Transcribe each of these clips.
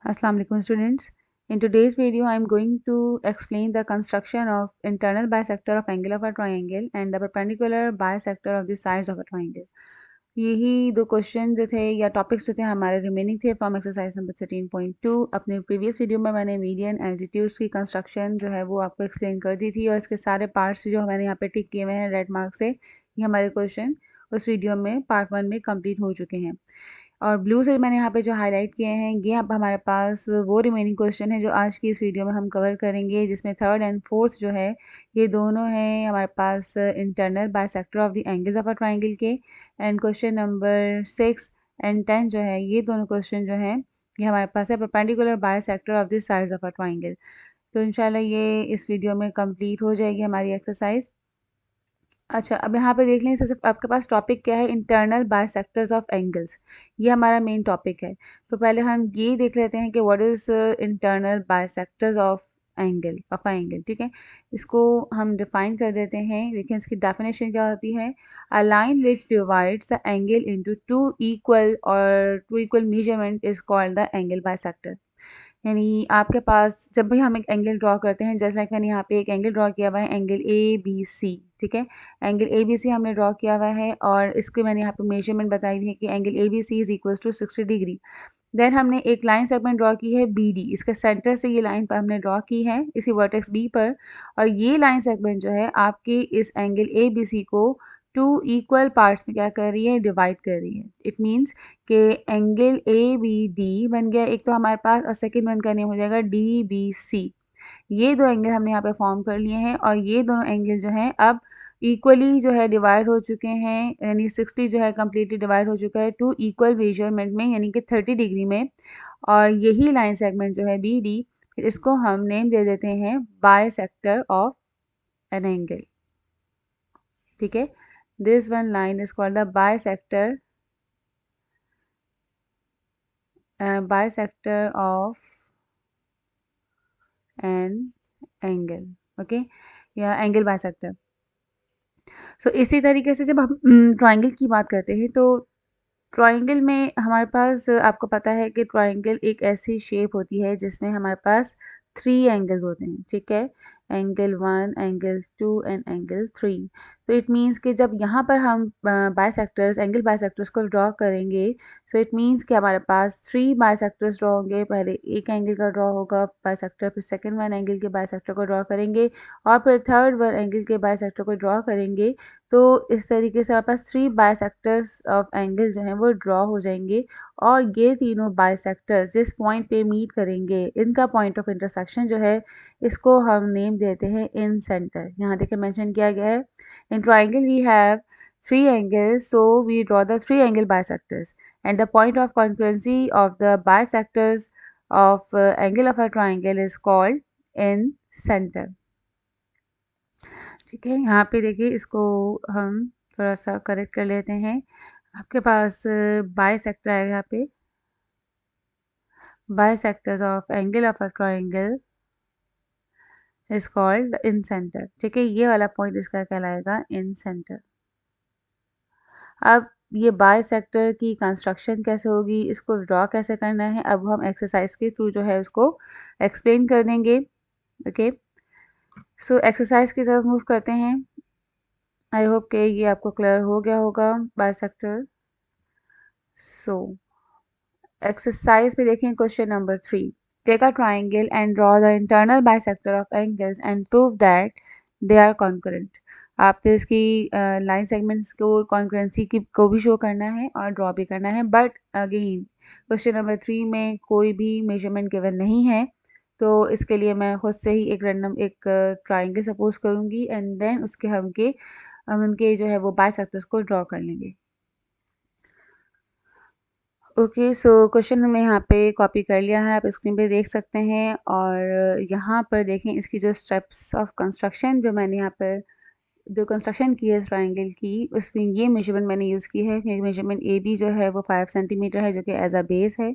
Assalamu alaikum students. In today's video, I am going to explain the construction of internal bisector of angle of a triangle and the perpendicular bisector of the sides of a triangle. यही दो question जो थे या topics जो थे हमारे remaining थे from exercise number 13.2। अपने प्रीवियस वीडियो में मैंने मीडियन एल्टीट्यूड्स की कंस्ट्रक्शन जो है वो आपको एक्सप्लेन कर दी थी और इसके सारे पार्ट्स जो मैंने यहाँ पे टिक किए हुए हैं रेड मार्क से, ये हमारे क्वेश्चन उस वीडियो में पार्ट 1 में कंप्लीट हो चुके हैं। और ब्लू से मैंने यहाँ पे जो हाईलाइट किए हैं ये अब हमारे पास वो रिमेनिंग क्वेश्चन है जो आज की इस वीडियो में हम कवर करेंगे, जिसमें थर्ड एंड फोर्थ जो है ये दोनों हैं हमारे पास internal bisector of the angles of a triangle के। एंड क्वेश्चन नंबर 6 एंड 10 जो है ये दोनों क्वेश्चन जो हैं ये हमारे पास है perpendicular bisector of the sides of a triangle. तो इंशाल्लाह ये इस वीडियो में कंप्लीट हो जाएगी हमारी एक्सरसाइज। अच्छा, अब यहाँ पे देख लें सबसे आपके पास टॉपिक क्या है, इंटरनल बाइसेक्टर्स ऑफ एंगल्स। ये हमारा मेन टॉपिक है। तो पहले हम ये देख लेते हैं कि what is internal bisectors of angle of a angle. ठीक है, इसको हम डिफाइन कर देते हैं। देखिए इसकी डेफिनेशन क्या होती है, अ line which divides the angle into two equal measurement is called the angle bisector. यानी आपके पास जब भी हम एक एंगल ड्रॉ करते हैं, जैसे लाइक मैंने यहाँ पे एक एंगल ड्रॉ किया हुआ है, एंगल ए बी सी। ठीक है, एंगल ए बी सी हमने ड्रॉ किया हुआ है और इसके मैंने यहाँ पे मेजरमेंट बताई हुई है कि angle A B C is equals to 60 degree. Then हमने एक लाइन सेगमेंट ड्रॉ की है बी डी, इसके सेंटर से ये लाइन पर हमने ड्रॉ की है इसी वर्टेक्स बी पर, और ये लाइन सेगमेंट जो है आपके इस एंगल ए बी सी को टू इक्वल पार्ट्स में क्या कर रही है, डिवाइड कर रही है। इट मीन्स कि एंगल ए बी डी बन गया एक तो हमारे पास, और सेकेंड वन का नेम हो जाएगा डी बी सी। ये दो एंगल हमने यहाँ पे फॉर्म कर लिए हैं और ये दोनों एंगल जो हैं अब इक्वली जो है डिवाइड हो चुके हैं, यानी 60 जो है कम्प्लीटली डिवाइड हो चुका है टू इक्वल मेजरमेंट में, यानी कि 30 डिग्री में। और यही लाइन सेगमेंट जो है बी डी, फिर इसको हम नेम दे देते हैं बाइसेक्टर ऑफ एन एंगल। ठीक है, this one line is called the bisector of an angle. Okay, या एंगल बाइसेक्टर। सो इसी तरीके से जब हम ट्राइंगल की बात करते हैं तो ट्राइंगल में हमारे पास आपको पता है कि ट्राइंगल एक ऐसी शेप होती है जिसमें हमारे पास 3 एंगल्स होते हैं। ठीक है, एंगल 1, एंगल 2 एंड एंगल 3। तो इट मीन्स कि जब यहाँ पर हम बाइसेक्टर्स एंगल बाइसेक्टर्स को ड्रॉ करेंगे, सो इट मीन्स कि हमारे पास 3 बाइसेक्टर्स ड्रॉ होंगे। पहले एक एंगल का ड्रॉ होगा बाइसेक्टर, फिर सेकंड वन एंगल के बाइसेक्टर को ड्रॉ करेंगे और फिर थर्ड वन एंगल के बाइसेक्टर को ड्रॉ करेंगे। तो इस तरीके से हमारे पास 3 बाइसेक्टर्स ऑफ एंगल जो हैं वो ड्रॉ हो जाएंगे और ये तीनों बाइसेक्टर्स जिस पॉइंट पे मीट करेंगे इनका पॉइंट ऑफ इंटरसेक्शन जो है इसको हम नेम देते हैं इन सेंटर। यहाँ देखिए मेंशन किया गया है, in triangle we have 3 angles, so we draw the 3 angle bisectors and the point of congruency of the bisectors of angle of a triangle is called in center। ठीक है, यहाँ पे देखिए इसको हम थोड़ा सा करेक्ट कर लेते हैं। आपके पास बाइसेक्टर है, यहाँ पे bisectors of angle of a triangle is called in centre. ठीक है, ये वाला पॉइंट इसका कहलाएगा इन सेंटर। अब ये बाइसेक्टर की कंस्ट्रक्शन कैसे होगी, इसको ड्रॉ कैसे करना है, अब हम एक्सरसाइज के थ्रू जो है उसको एक्सप्लेन कर देंगे। ओके, सो एक्सरसाइज की तरफ मूव करते हैं। आई होप कि ये आपको क्लियर हो गया होगा बाइसेक्टर। सो एक्सरसाइज में देखें question number 3, take a triangle and draw the internal bisector of angles and prove that they are concurrent. आपको इसकी लाइन सेगमेंट्स को कॉन्करेंसी की को भी शो करना है और ड्रॉ भी करना है, बट अगेन क्वेश्चन नंबर 3 में कोई भी मेजरमेंट गिवन नहीं है, तो इसके लिए मैं खुद से ही एक रैंडम एक ट्राइंगल सपोज करूँगी एंड देन उसके हम उनके जो है वो बाइसेक्टर्स को ड्रॉ कर लेंगे। ओके, सो क्वेश्चन हमने यहाँ पे कॉपी कर लिया है, आप स्क्रीन पे देख सकते हैं। और यहाँ पर देखें इसकी जो स्टेप्स ऑफ कंस्ट्रक्शन जो मैंने यहाँ पर जो कंस्ट्रक्शन की है इस ट्राइंगल की, उसमें ये मेजरमेंट मैंने यूज़ की है। मेजरमेंट ए बी जो है वो 5 सेंटीमीटर है जो कि एज अ बेस है।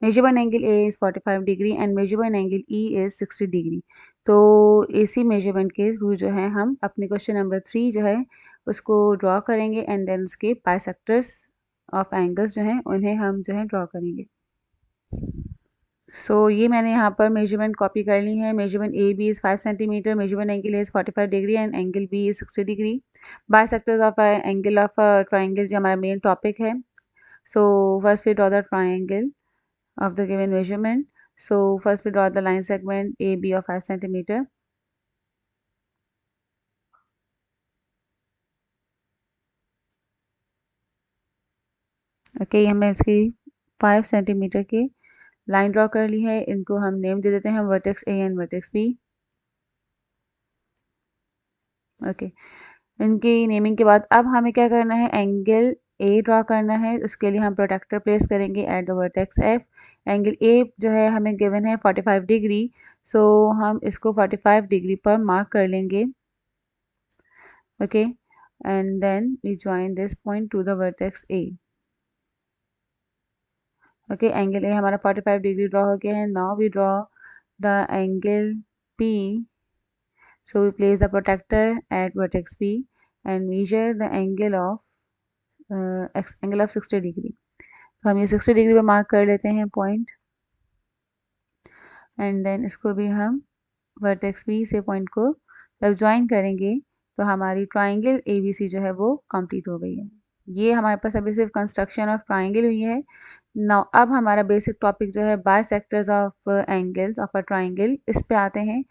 Measurement angle A is 45 degree and measurement angle E is 60 degree. तो इसी मेजरमेंट के थ्रू जो है हम अपने क्वेश्चन नंबर 3 जो है उसको ड्रॉ करेंगे एंड देन उसके बाइसेक्टर्स ऑफ एंगल्स जो हैं उन्हें हम जो है ड्रॉ करेंगे। ये मैंने यहाँ पर मेजरमेंट कॉपी कर ली है। Measurement A B is 5 centimetre, measurement angle is 45 degree and angle B is 60 degree. Bisectors of angle of triangle जो हमारा मेन टॉपिक है। First we draw the triangle of the given measurement. First we draw the line segment AB of 5 centimeter. Okay, हमने इसकी 5 centimetre की line draw कर ली है। इनको हम नेम दे देते हैं vertex A and vertex B. Okay, इनकी नेमिंग के बाद अब हमें क्या करना है, एंगल ए ड्रॉ करना है। उसके लिए हम प्रोटेक्टर प्लेस करेंगे at the vertex F. Angle A जो है हमें गिवन है 45 डिग्री, हम इसको 45 डिग्री पर मार्क कर लेंगे। Okay, and then we join this point to the vertex A. Okay, angle A हमारा 45 डिग्री ड्रॉ हो गया है। Now we draw the angle P. We place the protector at vertex P and measure the angle of 60 degree. तो हम ये 60 degree पे mark कर लेते हैं पॉइंट, एंड देन इसको भी हम वर्टेक्स बी से पॉइंट को जब ज्वाइन करेंगे तो हमारी ट्राइंगल ABC जो है वो कंप्लीट हो गई है। ये हमारे पास अभी सिर्फ कंस्ट्रक्शन ऑफ ट्राइंगल हुई है। नाउ अब हमारा बेसिक टॉपिक जो है bisectors of angles of a triangle, इस पे आते हैं।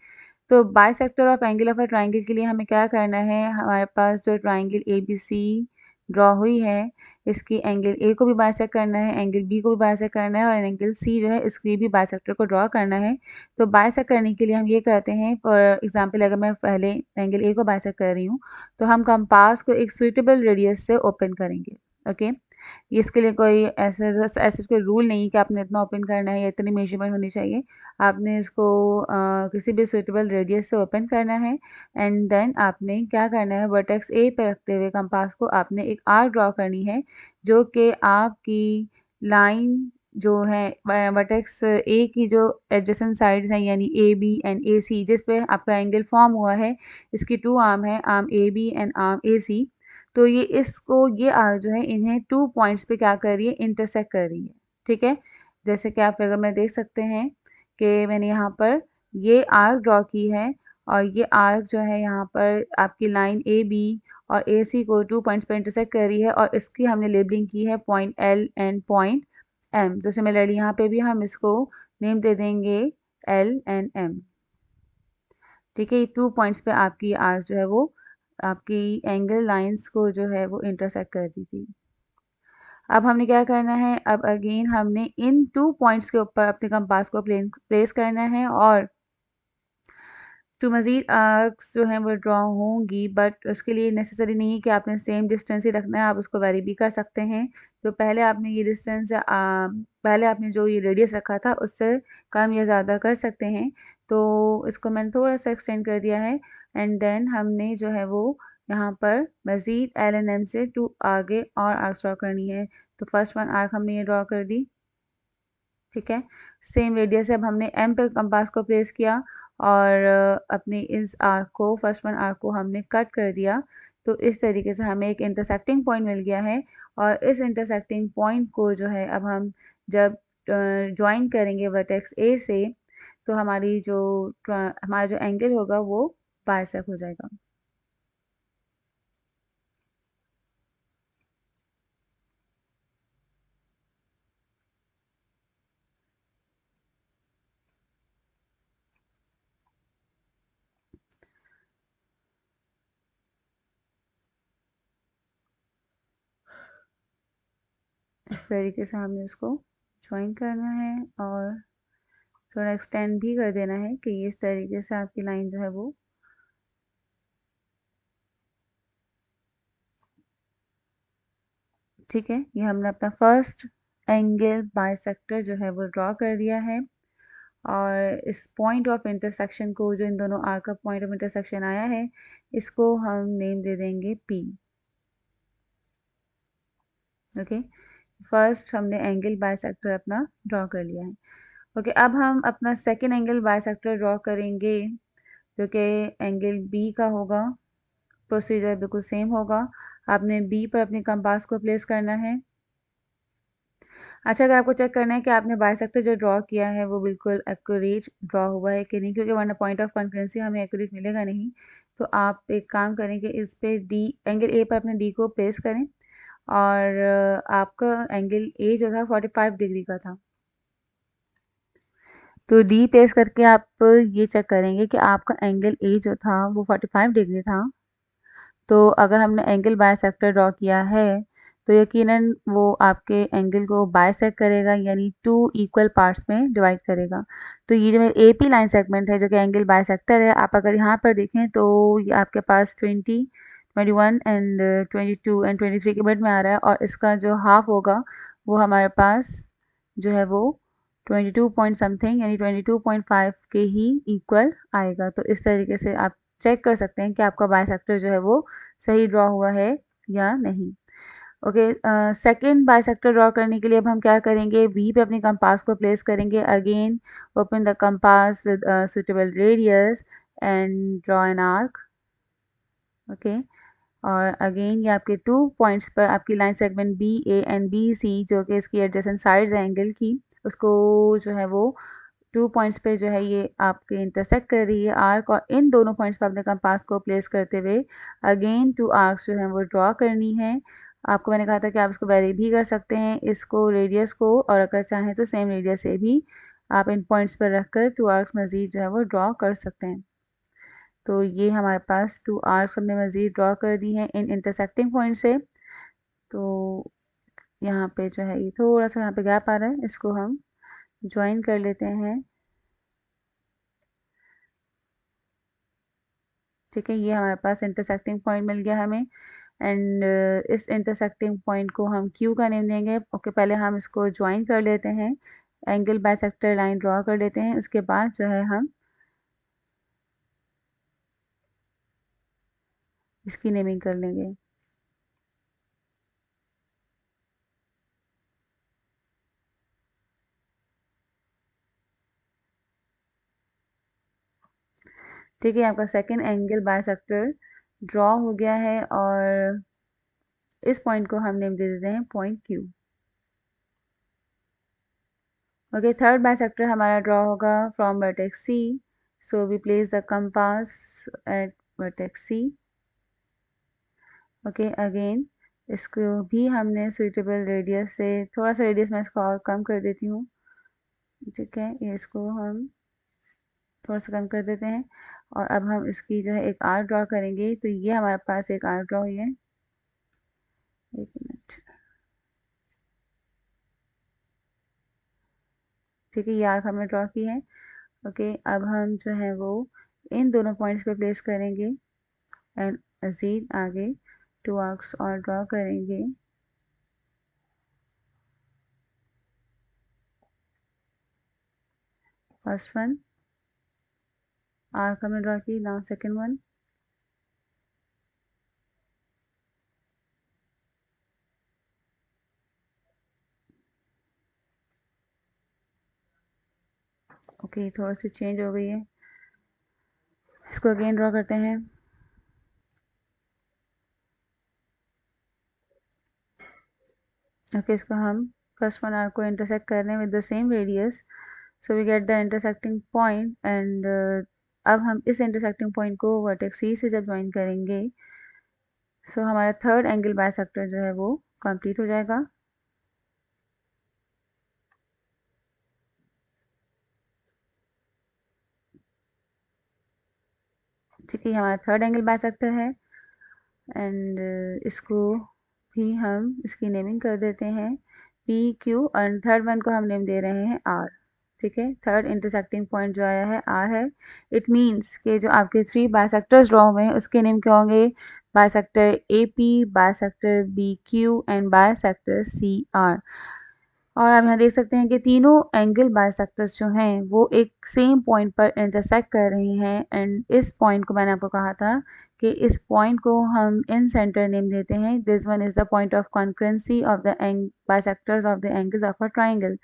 तो bisector of angle of a triangle के लिए हमें क्या करना है, हमारे पास जो ट्राइंगल ABC ड्रॉ हुई है, इसकी एंगल ए को भी बाइसेक्ट करना है, एंगल बी को भी बाइसेक्ट करना है और एंगल सी जो है इसकी भी बाइसेक्टर को ड्रॉ करना है। तो बाइसेक्ट करने के लिए हम ये करते हैं, फॉर एग्जांपल अगर मैं पहले एंगल ए को बाइसेक्ट कर रही हूँ तो हम कंपास को एक सुइटेबल रेडियस से ओपन करेंगे। ओके, इसके लिए कोई ऐसा कोई रूल नहीं कि आपने इतना ओपन करना है या इतनी मेजरमेंट होनी चाहिए। आपने इसको किसी भी सुइटेबल रेडियस से ओपन करना है, एंड देन आपने क्या करना है, वर्टेक्स ए पे रखते हुए कंपास को आपने एक आर्क ड्रॉ करनी है, जो कि आपकी लाइन जो है वर्टेक्स ए की जो एडजेसेंट साइड्स हैं यानी AB एंड AC, जिस पे आपका एंगल फॉर्म हुआ है, इसकी 2 आर्म है, arm AB and arm AC। तो ये आर्क जो है इन्हें 2 पॉइंट्स पे क्या कर रही है, इंटरसेक्ट कर रही है। ठीक है, जैसे कि आप फिगर में देख सकते हैं कि मैंने यहाँ पर ये आर्क ड्रॉ की है, और ये आर्क जो है यहाँ पर आपकी लाइन AB और AC को 2 पॉइंट्स पर इंटरसेक्ट कर रही है, और इसकी हमने लेबलिंग की है point L and point M। तो सिमिलरली यहाँ पे भी हम इसको नेम दे देंगे L एंड M। ठीक है, ये 2 पॉइंट्स पे आपकी आर्क जो है वो आपकी एंगल लाइंस को जो है वो इंटरसेक्ट कर दी थी। अब हमने क्या करना है, अब अगेन हमने इन 2 पॉइंट्स के ऊपर अपने कंपास को प्लेस करना है, और टू मज़ीद आर्क्स जो हैं वो ड्रॉ होंगी, बट उसके लिए नेसेसरी नहीं है कि आपने सेम डिस्टेंस ही रखना है, आप उसको वेरी भी कर सकते हैं। तो पहले आपने ये डिस्टेंस पहले आपने जो ये रेडियस रखा था उससे कम या ज़्यादा कर सकते हैं। तो इसको मैंने थोड़ा सा एक्सटेंड कर दिया है, एंड देन हमने जो है वो यहाँ पर मज़ीद L एंड M से 2 आगे और आर्क्स ड्रॉ करनी है। तो फर्स्ट वन आर्क हमने ये ड्रॉ कर दी। ठीक है, सेम रेडियस से अब हमने M पे कंपास को प्लेस किया, और अपने इस आर्क को, फर्स्ट वन आर्क को हमने कट कर दिया। तो इस तरीके से हमें एक इंटरसेक्टिंग पॉइंट मिल गया है, और इस इंटरसेक्टिंग पॉइंट को जो है अब हम जब ज्वाइन करेंगे वर्टेक्स ए से, तो हमारा जो एंगल होगा वो बाइसेक्ट हो जाएगा। इस तरीके से हमने इसको ज्वाइन करना है, और थोड़ा एक्सटेंड भी कर देना है कि इस तरीके से आपकी लाइन जो है वो, ठीक है, ये हमने अपना फर्स्ट एंगल बाइसेक्टर जो है वो ड्रॉ कर दिया है, और इस पॉइंट ऑफ इंटरसेक्शन को, जो इन दोनों आर्क का पॉइंट ऑफ इंटरसेक्शन आया है, इसको हम नेम दे देंगे P। ओके, फर्स्ट हमने एंगल बाइसेक्टर अपना ड्रॉ कर लिया है। ओके, अब हम अपना सेकेंड एंगल बाइसेक्टर ड्रॉ करेंगे, जो कि एंगल B का होगा। प्रोसीजर बिल्कुल सेम होगा, आपने B पर अपने कंपास को प्लेस करना है, अच्छा, अगर आपको चेक करना है कि आपने बाइसेक्टर जो ड्रॉ किया है वो बिल्कुल एक्यूरेट ड्रॉ हुआ है कि नहीं, क्योंकि वरना पॉइंट ऑफ कॉन्करेंसी हमें एक्यूरेट मिलेगा नहीं, तो आप एक काम करें कि इस पे डी एंगल ए पर अपने डी को प्लेस करें और आपका एंगल ए जो था 45 डिग्री का था, तो डी प्लेस करके आप ये चेक करेंगे कि आपका एंगल ए जो था वो 45 डिग्री था। तो अगर हमने एंगल बाइसेक्टर ड्रॉ किया है तो यकीनन वो आपके एंगल को बाइसेक्ट करेगा, यानी टू इक्वल पार्ट्स में डिवाइड करेगा। तो ये जो मेरी एपी लाइन सेगमेंट है जो कि एंगल बाइसेक्टर है, आप अगर यहाँ पर देखें तो ये आपके पास 20, 21 एंड 22 एंड 23 के मिड में आ रहा है, और इसका जो हाफ होगा वो हमारे पास जो है वो 22 पॉइंट समथिंग यानी 22.5 के ही इक्वल आएगा। तो इस तरीके से आप चेक कर सकते हैं कि आपका बाइसेक्टर जो है वो सही ड्रॉ हुआ है या नहीं। ओके, सेकंड बाइसेक्टर ड्रॉ करने के लिए अब हम क्या करेंगे, बी पे अपनी कंपास को प्लेस करेंगे। Again open the compass with suitable radius and draw an arc. Okay, और अगेन ये आपके 2 पॉइंट्स पर आपकी line segment B A and B C जो कि इसकी एडजेसेंट साइड्स एंगल की, उसको जो है वो 2 पॉइंट्स पे जो है ये आपके इंटरसेक्ट कर रही है आर्क, और इन दोनों पॉइंट्स पर अपने कंपास को प्लेस करते हुए अगेन 2 आर्क्स जो हैं वो ड्रॉ करनी है। आपको मैंने कहा था कि आप इसको वेरी भी कर सकते हैं, इसको रेडियस को, और अगर चाहें तो सेम रेडियस से भी आप इन पॉइंट्स पर रखकर 2 आर्क्स मज़ीद जो है वो ड्रॉ कर सकते हैं। तो ये हमारे पास 2 आर्क्स हमने मज़ीद ड्रॉ कर दी हैं इन इंटरसेक्टिंग पॉइंट से। तो यहाँ पे जो है ये थोड़ा-सा यहाँ पे गैप आ रहा है, इसको हम जॉइन कर लेते हैं। ठीक है, ये हमारे पास इंटरसेक्टिंग पॉइंट मिल गया हमें, एंड इस इंटरसेक्टिंग पॉइंट को हम क्यू का नेम देंगे। ओके, पहले हम इसको जॉइन कर लेते हैं, एंगल बाइसेक्टर लाइन ड्रॉ कर लेते हैं, उसके बाद जो है हम इसकी नेमिंग कर लेंगे। ठीक है, आपका सेकेंड एंगल बाइसेक्टर ड्रॉ हो गया है, और इस पॉइंट को हम नेम दे देते हैं point Q. Okay, third bisector हमारा ड्रॉ होगा from vertex C, so we place the compass at vertex C. Okay, again इसको भी हमने सुइटेबल रेडियस से, थोड़ा सा रेडियस मैं इसको और कम कर देती हूँ। ठीक है, ये इसको हम थोड़ा सा कम कर देते हैं, और अब हम इसकी जो है एक आर्क ड्रॉ करेंगे। तो ये हमारे पास एक आर्क ड्रॉ हुई है, एक मिनट। ठीक है, ये आर्क हमने ड्रॉ की है। ओके, अब हम जो है वो इन दोनों पॉइंट्स पे प्लेस करेंगे एंड मज़ीद आगे 2 आर्क्स और ड्रॉ करेंगे। फर्स्ट वन आर्क हमने ड्रॉ की, नाउ सेकेंड वन। ओके, थोड़ा सी चेंज हो गई है, इसको अगेन ड्रॉ करते हैं। ओके, इसको हम फर्स्ट वन आर्क को इंटरसेक्ट कर रहे हैं with the same radius, so we get the intersecting point, and अब हम इस इंटरसेक्टिंग पॉइंट को वर्टेक्स सी से जब ज्वाइन करेंगे, सो हमारा थर्ड एंगल बाइसेक्टर जो है वो कंप्लीट हो जाएगा। ठीक है, ये हमारा थर्ड एंगल बाइसेक्टर है, एंड इसको भी हम इसकी नेमिंग कर देते हैं पी क्यू, और थर्ड वन को हम नेम दे रहे हैं आर। ठीक है, थर्ड इंटरसेक्टिंग पॉइंट जो आया है आर है। इट मीन्स कि जो आपके 3 बाइसेक्टर्स ड्रॉ हुए हैं उसके नेम क्या होंगे, bisector A P, bisector B Q and bisector C R. और आप यहाँ देख सकते हैं कि तीनों एंगल बाइसेक्टर्स जो हैं वो एक सेम पॉइंट पर इंटरसेक्ट कर रहे हैं, एंड इस पॉइंट को मैंने आपको कहा था कि इस पॉइंट को हम इन सेंटर नेम देते हैं। This one is the point of concurrency of the bisectors of the angles of a triangle.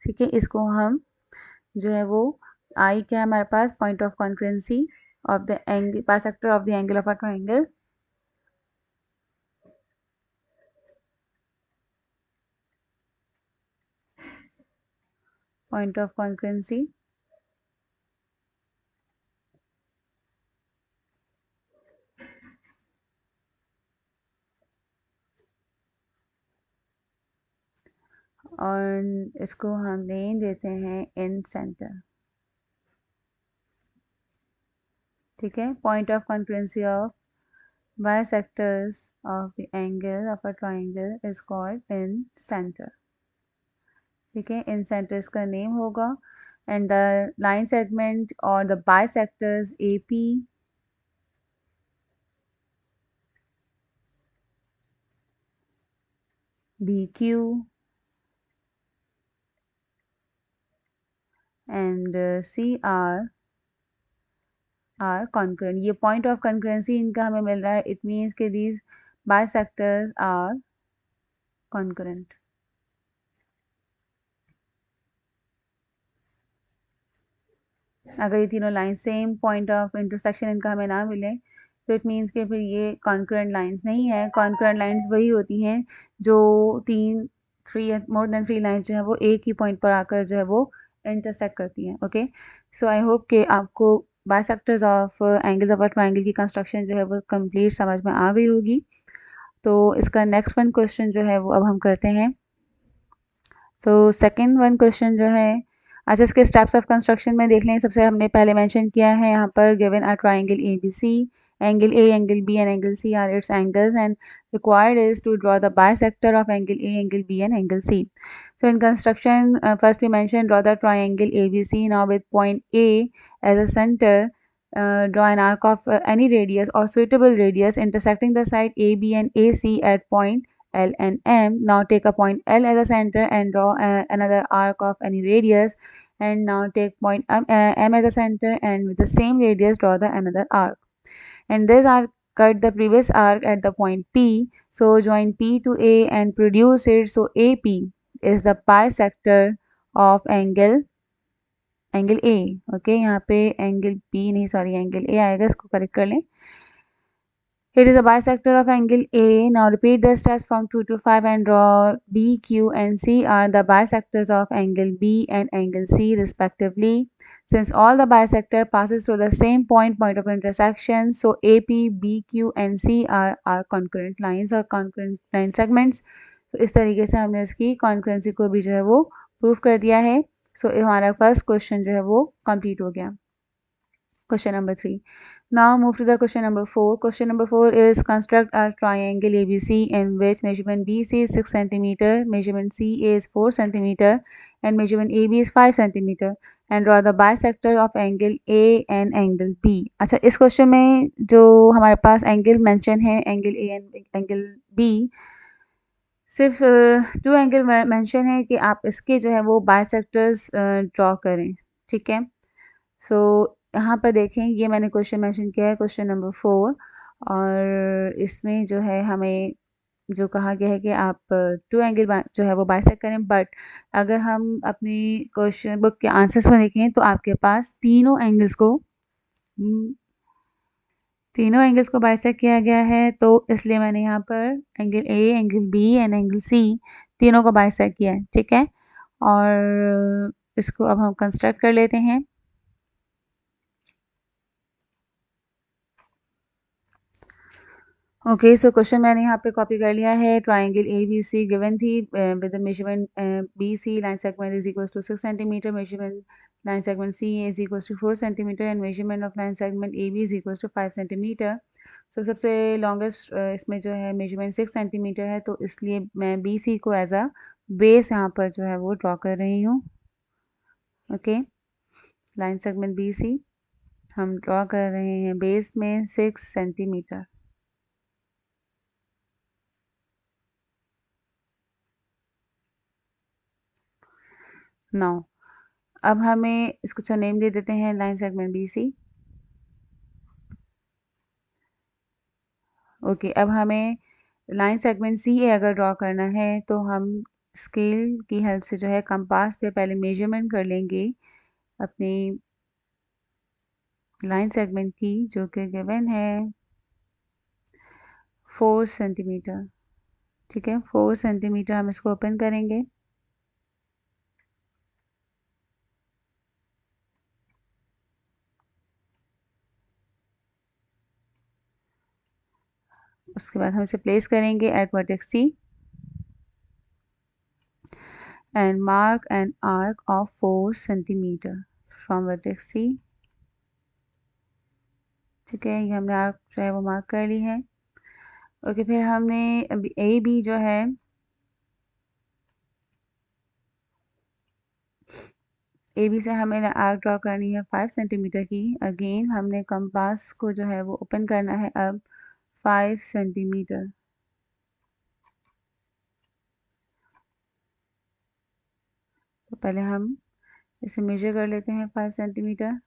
ठीक है, इसको हम जो है वो आई क्या है हमारे पास, point of concurrency of the angle bisector of the angle of a triangle. point of concurrency. और इसको हम नेम देते हैं इन सेंटर, ठीक है। Point of concurrency of bisectors of the angle of a triangle is called in center, ठीक है। Incentre इसका नेम होगा। एंड द लाइन सेगमेंट और the bisectors AP, BQ and CR are concurrent. ये point of concurrency इनका हमें मिल रहा है। इट मीन्स के दीज बाइसेक्टर्स आर कॉन्करेंट। अगर ये तीनों line same point of intersection इनका हमें ना मिले तो इट मीन्स के फिर ये कॉन्करेंट लाइंस नहीं है। कॉन्करेंट लाइंस वही होती हैं जो मोर देन थ्री लाइंस जो है वो एक ही पॉइंट पर आकर जो है वो इंटरसेक्ट करती हैं। ओके, सो आई होप कि आपको bisectors of angles of a triangle की कंस्ट्रक्शन जो है वो कंप्लीट समझ में आ गई होगी। तो इसका नेक्स्ट वन क्वेश्चन जो है वो अब हम करते हैं। सो सेकेंड वन क्वेश्चन जो है, अच्छा इसके स्टेप्स ऑफ कंस्ट्रक्शन में देख लें। सबसे हमने पहले मेंशन किया है यहाँ पर given a triangle ABC, angle A, angle B and angle C are its angles and required is to draw the bisector of angle A, angle B and angle C. So in construction, first we mentioned draw the triangle ABC. Now with point A as a center, draw an arc of any radius or suitable radius intersecting the side AB and AC at point L and M. Now take a point L as a center and draw another arc of any radius, and now take point M as a center and with the same radius draw the another arc, and this arc cut the previous arc at the point P. So join P to A and produce it. So AP is the bisector of angle A. Okay, यहाँ पे angle B नहीं, sorry angle A आएगा, इसको correct कर लें। It is a bisector of angle A. Now repeat the steps from 2 to 5 and draw B, Q and C are the bisectors of angle B and angle C respectively. Since all the bisector passes through the same point of intersection, so AP, B, Q and C are concurrent lines or concurrent line segments. तो इस तरीके से हमने इसकी concurrency को भी जो है वो प्रूव कर दिया है। सो हमारा फर्स्ट क्वेश्चन जो है वो कंप्लीट हो गया। Question number 3. Now move to the question number 4. Question number 4 is construct a triangle ABC in which measurement BC is 6 cm, measurement CA is 4 cm and measurement AB is 5 cm and draw the bisector of angle A and angle B. अच्छा, इस question में जो हमारे पास angle mention है angle A and angle B, सिर्फ to angle mention है कि आप इसके जो है वो बाइसेक्टर्स ड्रॉ करें, ठीक है। सो यहाँ पर देखें, ये मैंने क्वेश्चन मेंशन किया है क्वेश्चन नंबर 4, और इसमें जो है हमें जो कहा गया है कि आप टू एंगल जो है वो बाइसेक्ट करें। बट अगर हम अपनी क्वेश्चन बुक के आंसर्स को देखें तो आपके पास तीनों एंगल्स को बाइसेक्ट किया गया है। तो इसलिए मैंने यहाँ पर angle A, angle B and angle C तीनों को बाइसेक्ट किया है, ठीक है। और इसको अब हम कंस्ट्रक्ट कर लेते हैं। ओके, सो क्वेश्चन मैंने यहाँ पे कॉपी कर लिया है। Triangle A B C given थी with measurement B C line segment is equal to 6 centimetre, measurement line segment C is equal to 4 centimetre and measurement of line segment A B is equal to 5 centimetre. So सबसे longest इसमें जो है measurement 6 centimetre है, तो इसलिए मैं B C को as a base यहाँ पर जो है वो ड्रॉ कर रही हूँ। Okay, line segment B C हम ड्रॉ कर रहे हैं बेस में 6 सेंटीमीटर। नाउ अब हमें इसको अच्छा नेम दे देते हैं line segment B C. Okay, अब हमें लाइन सेगमेंट सी ए अगर ड्रॉ करना है तो हम स्केल की हेल्प से जो है कंपास पे पहले मेजरमेंट कर लेंगे अपनी लाइन सेगमेंट की, जो कि गिवन है 4 सेंटीमीटर, ठीक है। 4 सेंटीमीटर हम इसको ओपन करेंगे। उसके बाद हम इसे प्लेस करेंगे at vertex C and mark an arc of 4 centimetre from vertex C. ठीक है, ये हमने आर्क जो है वो मार्क कर ली है। ओके, फिर हमने अभी ए बी जो है ए बी से हमें आर्क ड्रॉ करनी है 5 सेंटीमीटर की। अगेन हमने कंपास को जो है वो ओपन करना है अब 5 सेंटीमीटर। तो पहले हम इसे मेजर कर लेते हैं 5 सेंटीमीटर।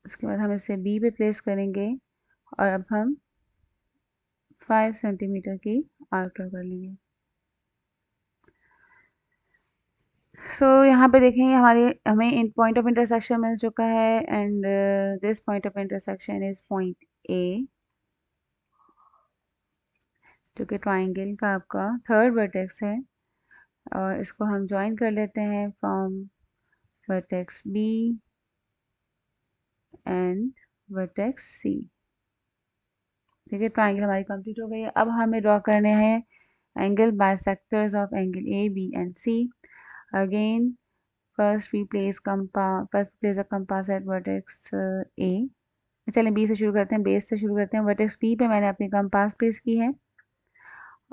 उसके बाद हम इसे बी पे प्लेस करेंगे और अब हम 5 सेंटीमीटर की आर्क ड्रॉ कर लेंगे। यहाँ पे देखें हमें इन पॉइंट ऑफ इंटरसेक्शन मिल चुका है and this point of intersection is point A, जो कि ट्राइंगल का आपका थर्ड वर्टेक्स है। और इसको हम ज्वाइन कर लेते हैं from vertex B and vertex C. ठीक है, ट्राइंगल हमारी कंप्लीट हो गई है। अब हमें ड्रॉ करने हैं angle bisectors of angle A B and C. Again first place a compass at vertex A। चलें बी से शुरू करते हैं, बेस से शुरू करते हैं। वर्टेक्स बी पे मैंने अपनी कंपास प्लेस की है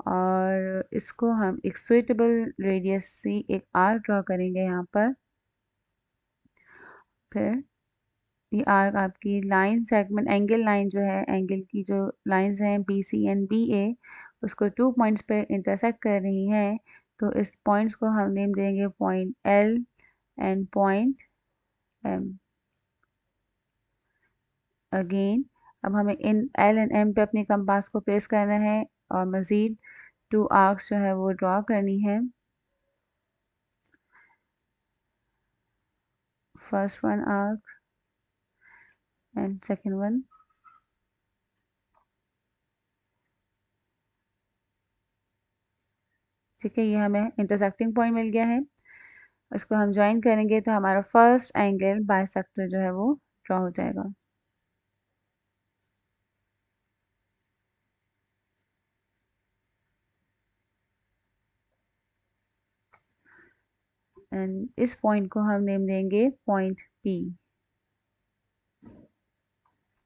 और इसको हम एक सुइटेबल रेडियस से एक आर्क ड्रॉ करेंगे यहाँ पर। फिर ये आर्क आपकी लाइन सेगमेंट एंगल लाइन जो है, एंगल की जो लाइंस हैं बी सी एंड बी ए, उसको 2 पॉइंट्स पे इंटरसेक्ट कर रही हैं। तो इस पॉइंट्स को हम नेम देंगे point L and point M. Again अब हमें इन एल एंड एम पे अपनी कंपास को प्लेस करना है और मज़ीद 2 आर्क्स जो है वो ड्रॉ करनी है। First one arc and second one. ठीक है, ये हमें इंटरसेक्टिंग पॉइंट मिल गया है। इसको हम ज्वाइन करेंगे तो हमारा फर्स्ट एंगल बाइसेक्टर जो है वो ड्रॉ हो जाएगा। एंड इस पॉइंट को हम नेम देंगे पॉइंट पी।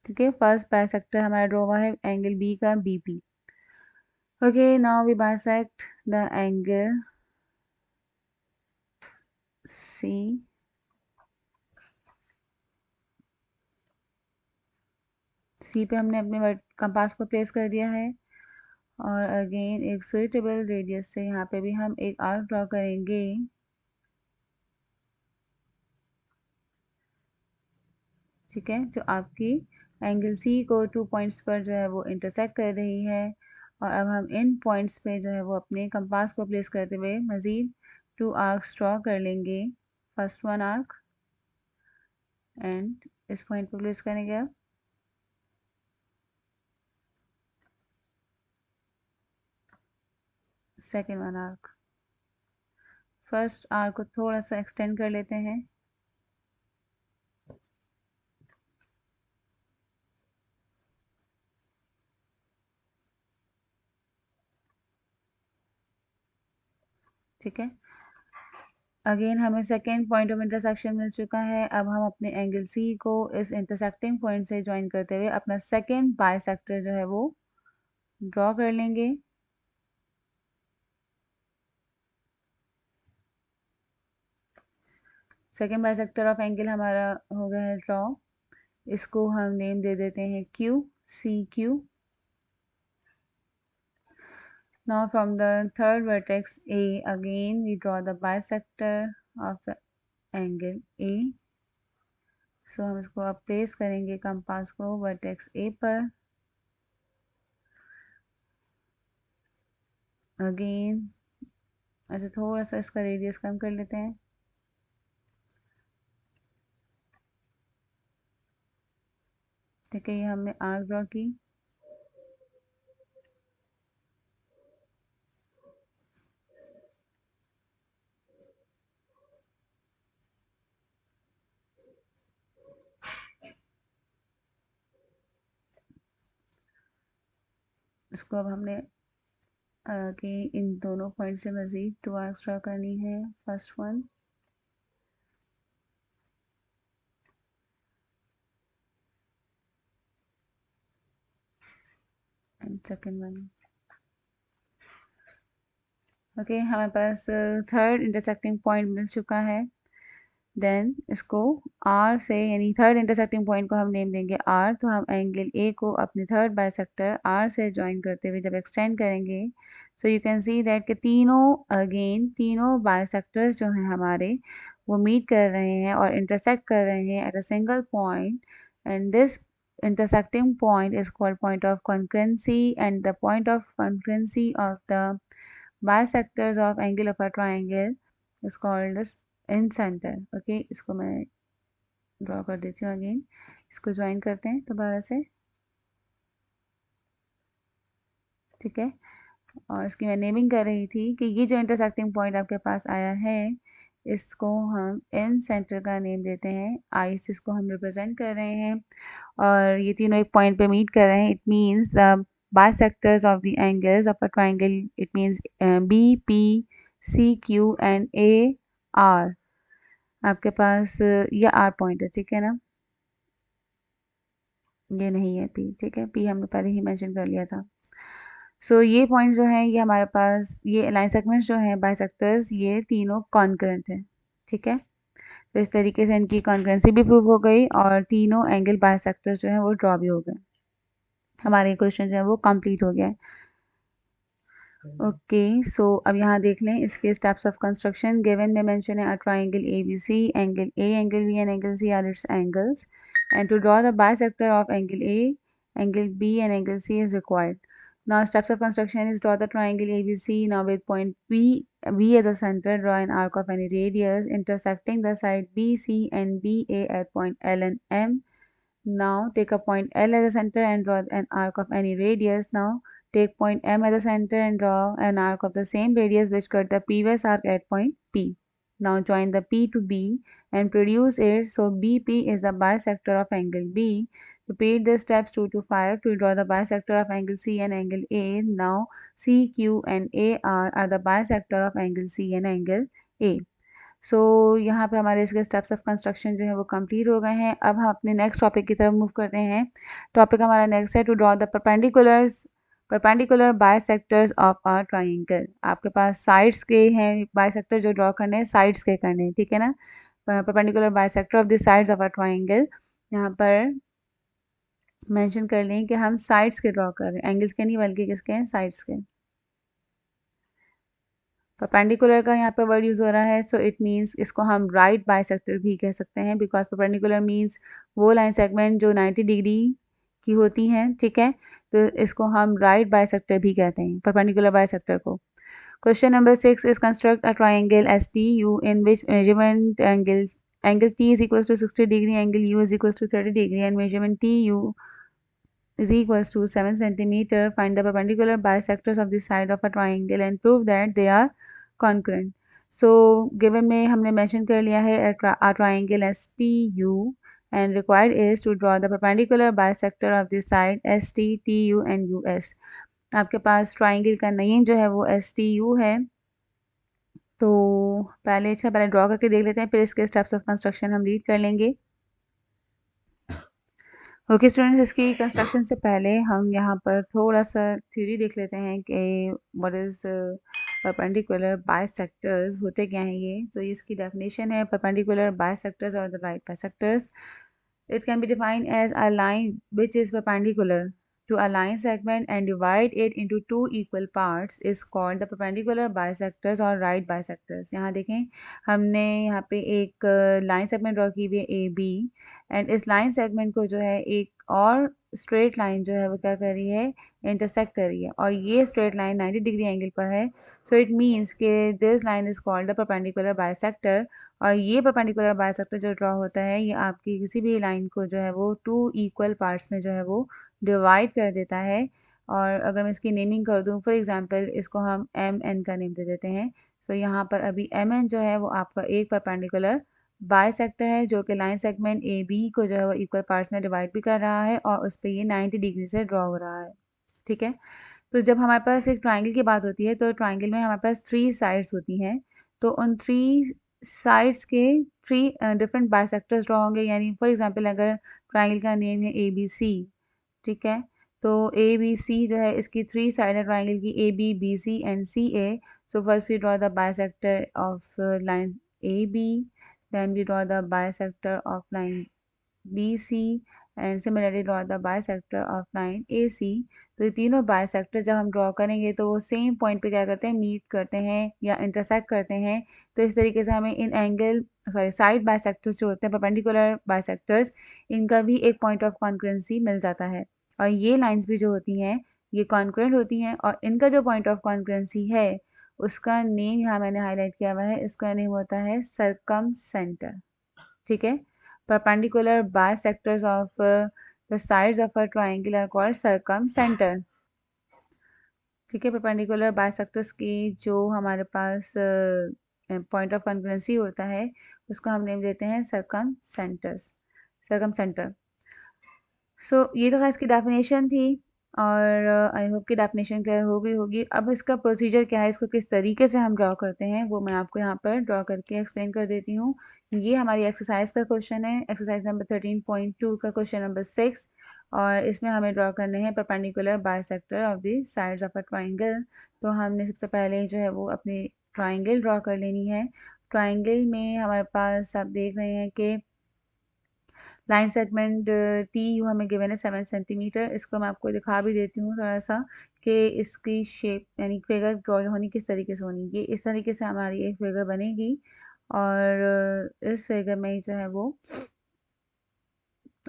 ठीक है, फर्स्ट बाइसेक्टर हमारा ड्रॉ हुआ है एंगल बी का B P. Okay, now we bisect the angle C. C पे हमने अपने कंपास को प्लेस कर दिया है और अगेन एक सुइटेबल रेडियस से यहाँ पे भी हम एक आर्क ड्रॉ करेंगे। ठीक है, जो आपकी एंगल सी को 2 पॉइंट्स पर जो है वो इंटरसेक्ट कर रही है। और अब हम इन पॉइंट्स पे जो है वो अपने कंपास को प्लेस करते हुए मज़ीद 2 आर्क्स ड्रॉ कर लेंगे। फर्स्ट वन आर्क एंड इस पॉइंट पर प्लेस करेंगे अब second one arc. First arc को थोड़ा सा एक्सटेंड कर लेते हैं। ठीक है, अगेन हमें सेकेंड पॉइंट ऑफ इंटरसेक्शन मिल चुका है। अब हम अपने एंगल सी को इस इंटरसेक्टिंग पॉइंट से ज्वाइन करते हुए अपना सेकेंड बाइसेक्टर जो है वो ड्रॉ कर लेंगे। सेकेंड बाइसेक्टर ऑफ एंगल हमारा हो गया है ड्रॉ। इसको हम नेम दे देते हैं Q, C Q. Now from the third vertex A again we draw the bisector of the angle A. So हम इसको अब प्लेस करेंगे कंपास को वर्टेक्स ए पर। अगेन अच्छा थोड़ा सा इसका रेडियस कम कर लेते हैं। ठीक है, ये हमने आर्क ड्रॉ की। इसको अब हमने कि इन दोनों पॉइंट से मज़ीद 2 आर्क्स ड्रा करनी है। First one and second one. Okay, हमारे पास थर्ड इंटरसेक्टिंग पॉइंट मिल चुका है। देन इसको आर से, यानी थर्ड इंटरसेक्टिंग पॉइंट को हम नेम देंगे आर। तो हम एंगल ए को अपने थर्ड बाइसेक्टर आर से ज्वाइन करते हुए जब एक्सटेंड करेंगे, so you can see that कि तीनों बाइसेक्टर्स जो हैं हमारे, वो मीट कर रहे हैं और इंटरसेक्ट कर रहे हैं at a single point, and this intersecting point is called point of concurrency, and the point of concurrency of the bisectors of angle of a triangle is called as in centre. Okay, इसको मैं draw कर देती हूँ again. इसको join करते हैं दोबारा से, ठीक है। और इसकी मैं नेमिंग कर रही थी कि ये जो इंटरसेक्टिंग पॉइंट आपके पास आया है, इसको हम इन सेंटर का नेम देते हैं। आई से इसको हम रिप्रेजेंट कर रहे हैं और ये तीनों एक पॉइंट पे मीट कर रहे हैं। It means the bisectors of the angles of a triangle, it means B, P, C, Q and A, R। आपके पास ये आर पॉइंट है, ठीक है ना। ये नहीं है पी, ठीक है, पी हमने पहले ही मेंशन कर लिया था। सो ये पॉइंट जो है, ये हमारे पास ये लाइन सेगमेंट्स जो हैं बाइसेक्टर्स, ये तीनों कॉन्करेंट हैं, ठीक है। तो इस तरीके से इनकी कॉन्करेंसी भी प्रूव हो गई और तीनों एंगल बाइसेक्टर्स जो हैं वो ड्रॉ भी हो गए। हमारे क्वेश्चन जो है वो कंप्लीट हो गया है। ओके, सो अब यहाँ देख लें इसके स्टेप्स ऑफ कंस्ट्रक्शन। गिवन में मेंशन है a triangle ABC, angle A, angle B and angle C are its angles, and to draw the bisector of angle A, angle B and angle C is required. Now steps of construction is draw the triangle ABC. Now with point B as a center, draw an arc of any radius intersecting the side BC and BA at point L and M. Now take a point L as a center and draw an arc of any radius. Now take point M as a center and draw an arc of the same radius which cut the previous arc at point P. Now join the P to B and produce it. So BP is the bisector of angle B. Repeat the steps 2 to 5 to draw the bisector of angle C and angle A. Now C, Q and AR are the bisector of angle C and angle A. सो यहाँ पे हमारे इसके steps of construction जो है वो complete हो गए हैं। अब हम अपने नेक्स्ट टॉपिक की तरफ मूव करते हैं। टॉपिक हमारा नेक्स्ट है to draw the perpendicular bisectors of a triangle. आपके पास साइड्स के हैं बाइसेक्टर जो ड्रॉ करने हैं, साइड्स के करने हैं, ठीक है ना। Perpendicular bisector of the sides of a triangle, यहाँ पर मेंशन कर लें कि हम साइड्स के ड्रॉ कर रहे हैं, एंगल्स के नहीं बल्कि किसके हैं, साइड्स के। परपेंडिकुलर का यहाँ पे वर्ड यूज़ हो रहा है, सो इट मीन्स इसको हम राइट बाइसेक्टर भी कह सकते हैं, बिकॉज परपेंडिकुलर मीन्स वो लाइन सेगमेंट जो 90 डिग्री की होती हैं, ठीक है। तो इसको हम राइट बाइसेक्टर भी कहते हैं, परपेंडिकुलर बाइसेक्टर को। Question number 6 is construct a triangle S T you in which measurement angle T is equals to 60 degree, angle U is equals to 30 degree and measurement TU is equals to 7 centimeter. Find the perpendicular bisectors of the side of a triangle and prove that they are congruent. So given में हमने mention कर लिया है a triangle STU and required is to draw the perpendicular bisector of the side ST, TU and US. आपके पास triangle का name जो है वो STU है। तो पहले ड्रॉ करके देख लेते हैं, फिर इसके स्टेप्स ऑफ कंस्ट्रक्शन हम रीड कर लेंगे। ओके स्टूडेंट्स, इसकी कंस्ट्रक्शन से पहले हम यहाँ पर थोड़ा सा थ्योरी देख लेते हैं कि व्हाट इज़ परपेंडिकुलर बाइसेक्टर्स होते क्या हैं ये। तो इसकी डेफिनेशन है परपेंडिकुलर बाइसेक्टर्स और the right bisectors. It can be defined as a line which is perpendicular to a line segment and divide it into two equal parts is called the perpendicular bisectors or right bisectors। यहाँ देखें, हमने यहाँ पे एक line segment draw की हुई है ए B, and इस लाइन सेगमेंट को जो है एक और स्ट्रेट लाइन जो है वो क्या कर रही है, इंटरसेक्ट कर रही है, और ये स्ट्रेट लाइन 90 डिग्री एंगल पर है। सो इट मीन्स के this line is called the perpendicular bisector. और ये परपेंडिकुलर बाइसेक्टर जो ड्रॉ होता है, ये आपकी किसी भी लाइन को जो है वो टू इक्वल पार्ट्स में जो है वो डिवाइड कर देता है। और अगर मैं इसकी नेमिंग कर दूँ, फॉर एग्जांपल इसको हम एम एन का नेम दे देते हैं। सो यहाँ पर अभी एम एन जो है वो आपका एक परपेंडिकुलर बाइसेक्टर है जो कि लाइन सेगमेंट ए बी को जो है वो इक्वल पार्ट्स में डिवाइड भी कर रहा है और उस पर ये 90 डिग्री से ड्रॉ हो रहा है, ठीक है। तो जब हमारे पास एक ट्राइंगल की बात होती है तो ट्राइंगल में हमारे पास 3 साइड्स होती हैं। तो उन 3 साइड्स के 3 डिफरेंट बाइसेक्टर्स ड्रॉ होंगे। यानी फॉर एग्जांपल अगर ट्राइंगल का नेम है ABC, ठीक है? तो ABC जो है इसकी 3 साइड है ट्राइंगल की, AB, BC and CA। So first we draw the bisector of line AB, then we draw the bisector of line BC and similarly draw the bisector of line AC। तो ये तीनों bisector जब हम draw करेंगे तो वो same point पे क्या करते हैं, मीट करते हैं या इंटरसेक्ट करते हैं। तो इस तरीके से हमें इन एंगल साइड बाइसेक्टर्स जो होते हैं, परपेंडिकुलर बाइसेक्टर्स, इनका भी एक पॉइंट ऑफ कॉन्करेंसी मिल जाता है। और ये लाइंस भी जो होती हैं ये कॉन्करेंट होती हैं और इनका जो पॉइंट ऑफ कॉन्करेंसी है उसका नेम यहाँ मैंने हाईलाइट किया हुआ है, इसका नेम होता है सरकम सेंटर। ठीक है? Perpendicular bisectors of the sides of a triangle are called circumcenter। ठीक है? परपेंडिकुलर bisectors की जो हमारे पास पॉइंट ऑफ कॉन्ग्रुएंसी होता है उसको हम नेम देते हैं सर्कमसेंटर्स, सर्कमसेंटर। सो ये तो इसकी डेफिनेशन थी और आई होप कि डेफिनेशन क्लियर हो गई होगी। अब इसका प्रोसीजर क्या है, इसको किस तरीके से हम ड्रॉ करते हैं वो मैं आपको यहाँ पर ड्रॉ करके एक्सप्लेन कर देती हूँ। ये हमारी एक्सरसाइज का क्वेश्चन है, एक्सरसाइज नंबर 13.2 का क्वेश्चन नंबर 6। और इसमें हमें ड्रॉ करने हैं perpendicular bisector of the sides of a triangle. तो हमने सबसे पहले जो है वो अपनी ट्राइंगल ड्रॉ कर लेनी है। ट्राइंगल में हमारे पास आप देख रहे हैं कि लाइन सेगमेंट टी यू हमें गिवन है 7 सेंटीमीटर। इसको मैं आपको दिखा भी देती हूँ थोड़ा सा कि इसकी शेप यानी फिगर ड्रॉ होनी किस तरीके से होनी। ये इस तरीके से हमारी एक फिगर बनेगी और इस फिगर में जो है वो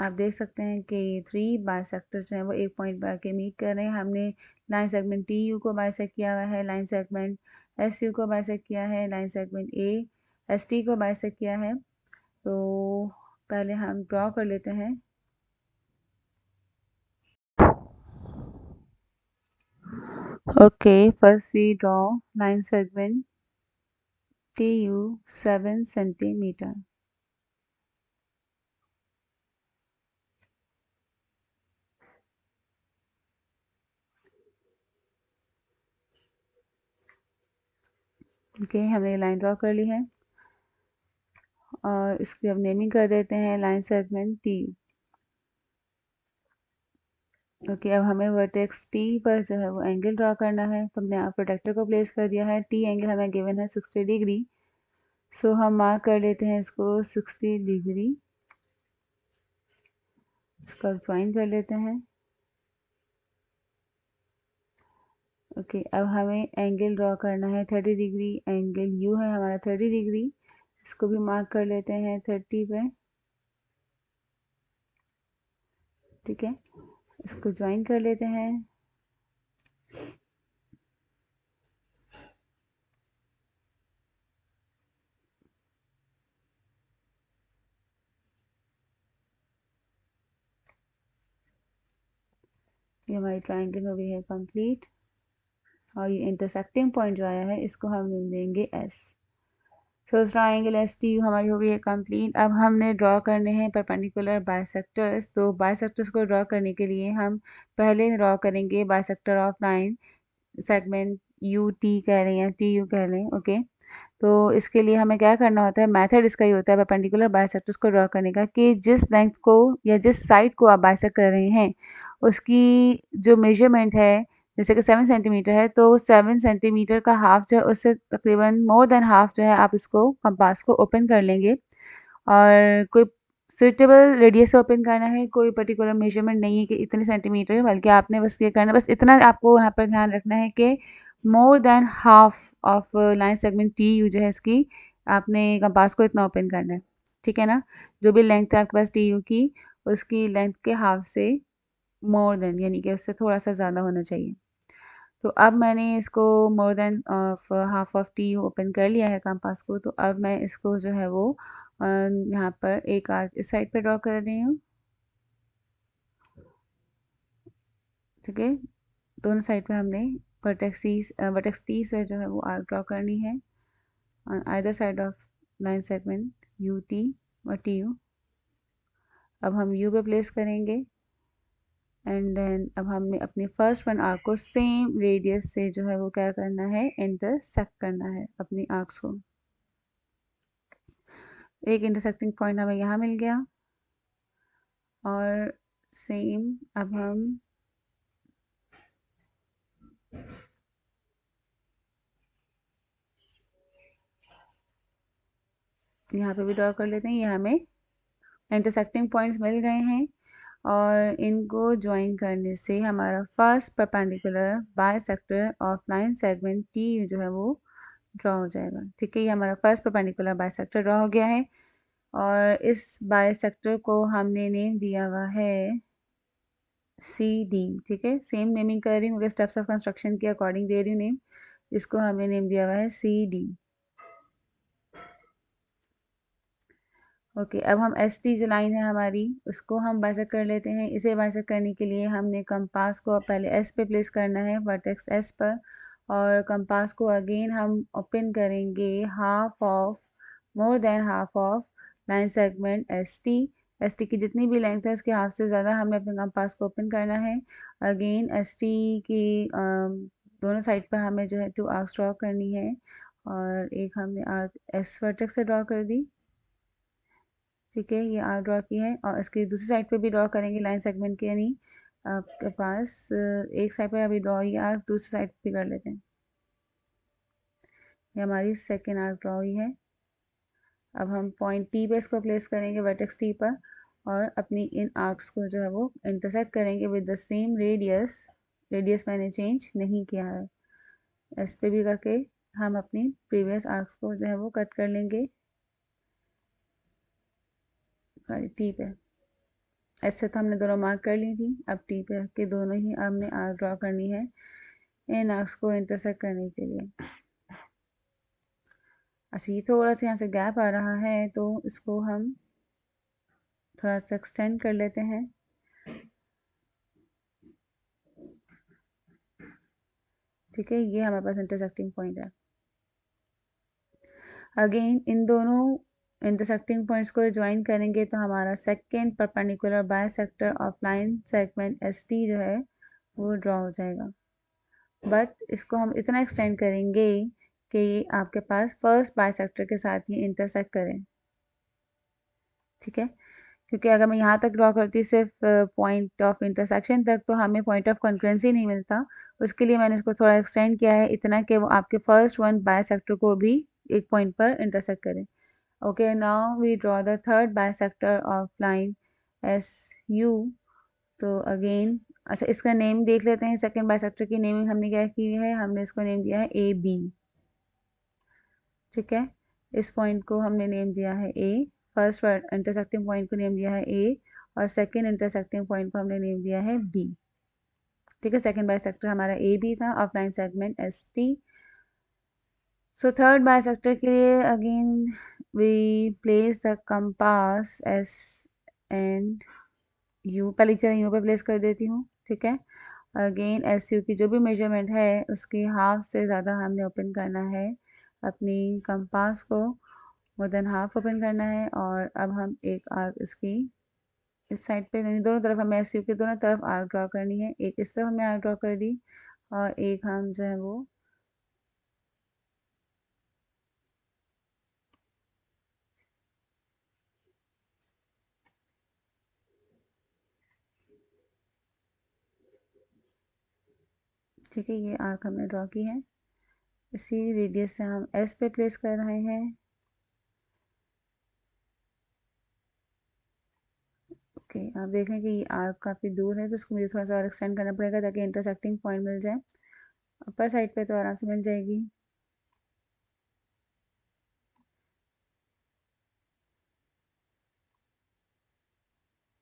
आप देख सकते हैं कि 3 बाइसेक्टर्स जो हैं वो एक पॉइंट पर आके मीट कर रहे हैं। हमने लाइन सेगमेंट टी यू को बाइसेक्ट किया हुआ है, लाइन सेगमेंट एस यू को बाइसेक्ट किया है, line segment A S T को बाइसेक्ट किया है। तो पहले हम ड्रॉ कर लेते हैं। Okay, first we draw line segment TU 7 centimeter. Okay, हमने लाइन ड्रॉ कर ली है और इसकी अब नेमिंग कर देते हैं लाइन सेगमेंट TU। ओके, अब हमें वर्टेक्स T पर जो है वो एंगल ड्रॉ करना है। तो हमने यहाँ प्रोटेक्टर को प्लेस कर दिया है। T एंगल हमें गिवन है 60 डिग्री। सो हम मार्क कर लेते हैं इसको 60 डिग्री। इसको ज्वाइन कर लेते हैं। ओके, अब हमें एंगल ड्रॉ करना है 30 डिग्री। एंगल यू है हमारा 30 डिग्री। इसको भी मार्क कर लेते हैं 30 पे। ठीक है, इसको ज्वाइन कर लेते हैं। ये हमारी ट्राइंगल हो गई है कंप्लीट और ये इंटरसेक्टिंग पॉइंट जो आया है इसको हम नेम देंगे एस। तो ट्राइंगल एस टी यू हमारी हो गई है कंप्लीट। अब हमने ड्रॉ करने हैं परपेंडिकुलर बाइसेक्टर्स। तो बाइसेक्टर्स को ड्रॉ करने के लिए हम पहले ड्रॉ करेंगे bisector of line segment U T कह रहे हैं, टी यू कह रहे हैं। ओके, तो इसके लिए हमें क्या करना होता है, मेथड इसका ही होता है परपेंडिकुलर बाइसेक्टर्स को ड्रॉ करने का कि जिस लेंथ को या जिस साइड को आप बाइसेक्ट कर रहे हैं उसकी जो मेजरमेंट है, जैसे कि 7 सेंटीमीटर है तो 7 सेंटीमीटर का हाफ जो है उससे तकरीबन मोर देन हाफ जो है आप इसको कंपास को ओपन कर लेंगे। और कोई सुइटेबल रेडियस से ओपन करना है, कोई पर्टिकुलर मेजरमेंट नहीं है कि इतने सेंटीमीटर है, बल्कि आपने बस ये करना, बस इतना आपको यहाँ पर ध्यान रखना है कि more than half of line segment T U जो है इसकी आपने कंपास को इतना ओपन करना है। ठीक है ना? जो भी लेंथ है आपके पास टी यू की उसकी लेंथ के हाफ से मोर देन यानी कि उससे थोड़ा सा ज़्यादा होना चाहिए। तो अब मैंने इसको more than of half of T U open कर लिया है कंपास को। तो अब मैं इसको जो है वो यहाँ पर एक आर्क इस साइड पे ड्रॉ कर रही हूँ। ठीक है, दोनों साइड पे हमने वर्टेक्स टी से जो है वो आर्क ड्रॉ करनी है on either side of line segment U T और टी यू। अब हम यू पे प्लेस करेंगे एंड देन अब हमने अपनी फर्स्ट वन आर्क को सेम रेडियस से जो है वो क्या करना है, इंटरसेक्ट करना है अपनी आर्क्स को। एक इंटरसेक्टिंग पॉइंट हमें यहाँ मिल गया और सेम अब हम यहाँ पे भी ड्रॉ कर लेते हैं। ये हमें इंटरसेक्टिंग पॉइंट्स मिल गए हैं और इनको ज्वाइन करने से हमारा first perpendicular bisector of line segment T जो है वो ड्रॉ हो जाएगा। ठीक है, ये हमारा फर्स्ट परपेंडिकुलर बाइसेक्टर ड्रॉ हो गया है और इस बाइसेक्टर को हमने नेम दिया हुआ है सी डी। ठीक है, सेम नेमिंग कर रही हूँ, स्टेप्स ऑफ कंस्ट्रक्शन के अकॉर्डिंग दे रही हूँ नेम। इसको हमने नेम दिया हुआ है सी डी। ओके, अब हम एस टी जो लाइन है हमारी उसको हम बाइसेक्ट कर लेते हैं। इसे बाइसेक्ट करने के लिए हमने कंपास को पहले एस पे प्लेस करना है, वर्टेक्स एस पर, और कंपास को अगेन हम ओपन करेंगे half of, more than half of line segment S T. S T की जितनी भी लेंथ है उसके हाफ से ज़्यादा हमने अपने कंपास को ओपन करना है। अगेन एस टी की दोनों साइड पर हमें जो है 2 आर्क्स ड्रॉ करनी है और एक हमने आर्क एस वर्टेक्स से ड्रॉ कर दी। ठीक है, ये आर ड्रॉ की है और इसकी दूसरी साइड पे भी ड्रॉ करेंगे लाइन सेगमेंट के, यानी आपके पास एक साइड पे अभी ड्रॉ, ये आर दूसरी साइड पे कर लेते हैं। ये हमारी सेकेंड आर्क ड्रॉ हुई है। अब हम पॉइंट टी पे इसको प्लेस करेंगे, वर्टेक्स टी पर, और अपनी इन आर्क्स को जो है वो इंटरसेक्ट करेंगे with the same radius. Radius मैंने चेंज नहीं किया है। इस पे भी करके हम अपनी प्रीवियस आर्क्स को जो है वो कट कर लेंगे टी पे। ऐसे तो हमने दोनों मार्क कर ली थी, अब टी पे के दोनों ही हमने आर्क ड्रॉ करनी है इन आर्क्स को इंटरसेक्ट करने के लिए। अच्छा, ये थोड़ा सा यहाँ से गैप आ रहा है तो इसको हम थोड़ा सा एक्सटेंड कर लेते हैं। ठीक है, ये हमारे पास इंटरसेक्टिंग पॉइंट है। अगेन इन दोनों इंटरसेक्टिंग पॉइंट्स को ज्वाइन करेंगे तो हमारा second perpendicular bisector of line segment S T जो है वो ड्रॉ हो जाएगा। बट इसको हम इतना एक्सटेंड करेंगे कि ये आपके पास फर्स्ट बाइसेक्टर के साथ ही इंटरसेक्ट करें। ठीक है, क्योंकि अगर मैं यहाँ तक ड्रॉ करती सिर्फ पॉइंट ऑफ इंटरसेक्शन तक तो हमें पॉइंट ऑफ कॉन्करेंसी नहीं मिलता। उसके लिए मैंने इसको थोड़ा एक्सटेंड किया है इतना कि वो आपके फर्स्ट वन बाइसेक्टर को भी एक पॉइंट पर इंटरसेक्ट करें। Okay, now we draw the third bisector of line S U. तो अगेन अच्छा, इसका नेम देख लेते हैं। सेकेंड बाइसेक्टर की नेमिंग हमने क्या की है, हमने इसको नेम दिया है ए बी। ठीक है, इस पॉइंट को हमने नेम दिया है ए, फर्स्ट इंटरसेक्टिंग पॉइंट को नेम दिया है ए और सेकेंड इंटरसेक्टिंग पॉइंट को हमने नेम दिया है बी। ठीक है, सेकेंड बाइसेक्टर हमारा ए बी था of line segment S T. So third bisector के लिए again we place the compass S and U. पहले चलो यू पे प्लेस कर देती हूँ। ठीक है, अगेन एस यू की जो भी मेजरमेंट है उसकी हाफ से ज़्यादा हमने ओपन करना है अपनी कंपास को, मोर देन हाफ ओपन करना है। और अब हम एक आर्क इसकी इस साइड पे, यानी दोनों तरफ हमें एस यू के दोनों तरफ आर्क ड्रॉ करनी है। एक इस तरफ हमने आर्क ड्रॉ कर दी और एक हम जो है वो ठीक है, ये आर्क हमने ड्रॉ की है। इसी रेडियस से हम एस पे प्लेस कर रहे हैं। ओके, आप देख लें कि ये आर्क काफ़ी दूर है तो इसको मुझे थोड़ा सा और एक्सटेंड करना पड़ेगा ताकि इंटरसेक्टिंग पॉइंट मिल जाए। अपर साइड पे तो आराम से मिल जाएगी।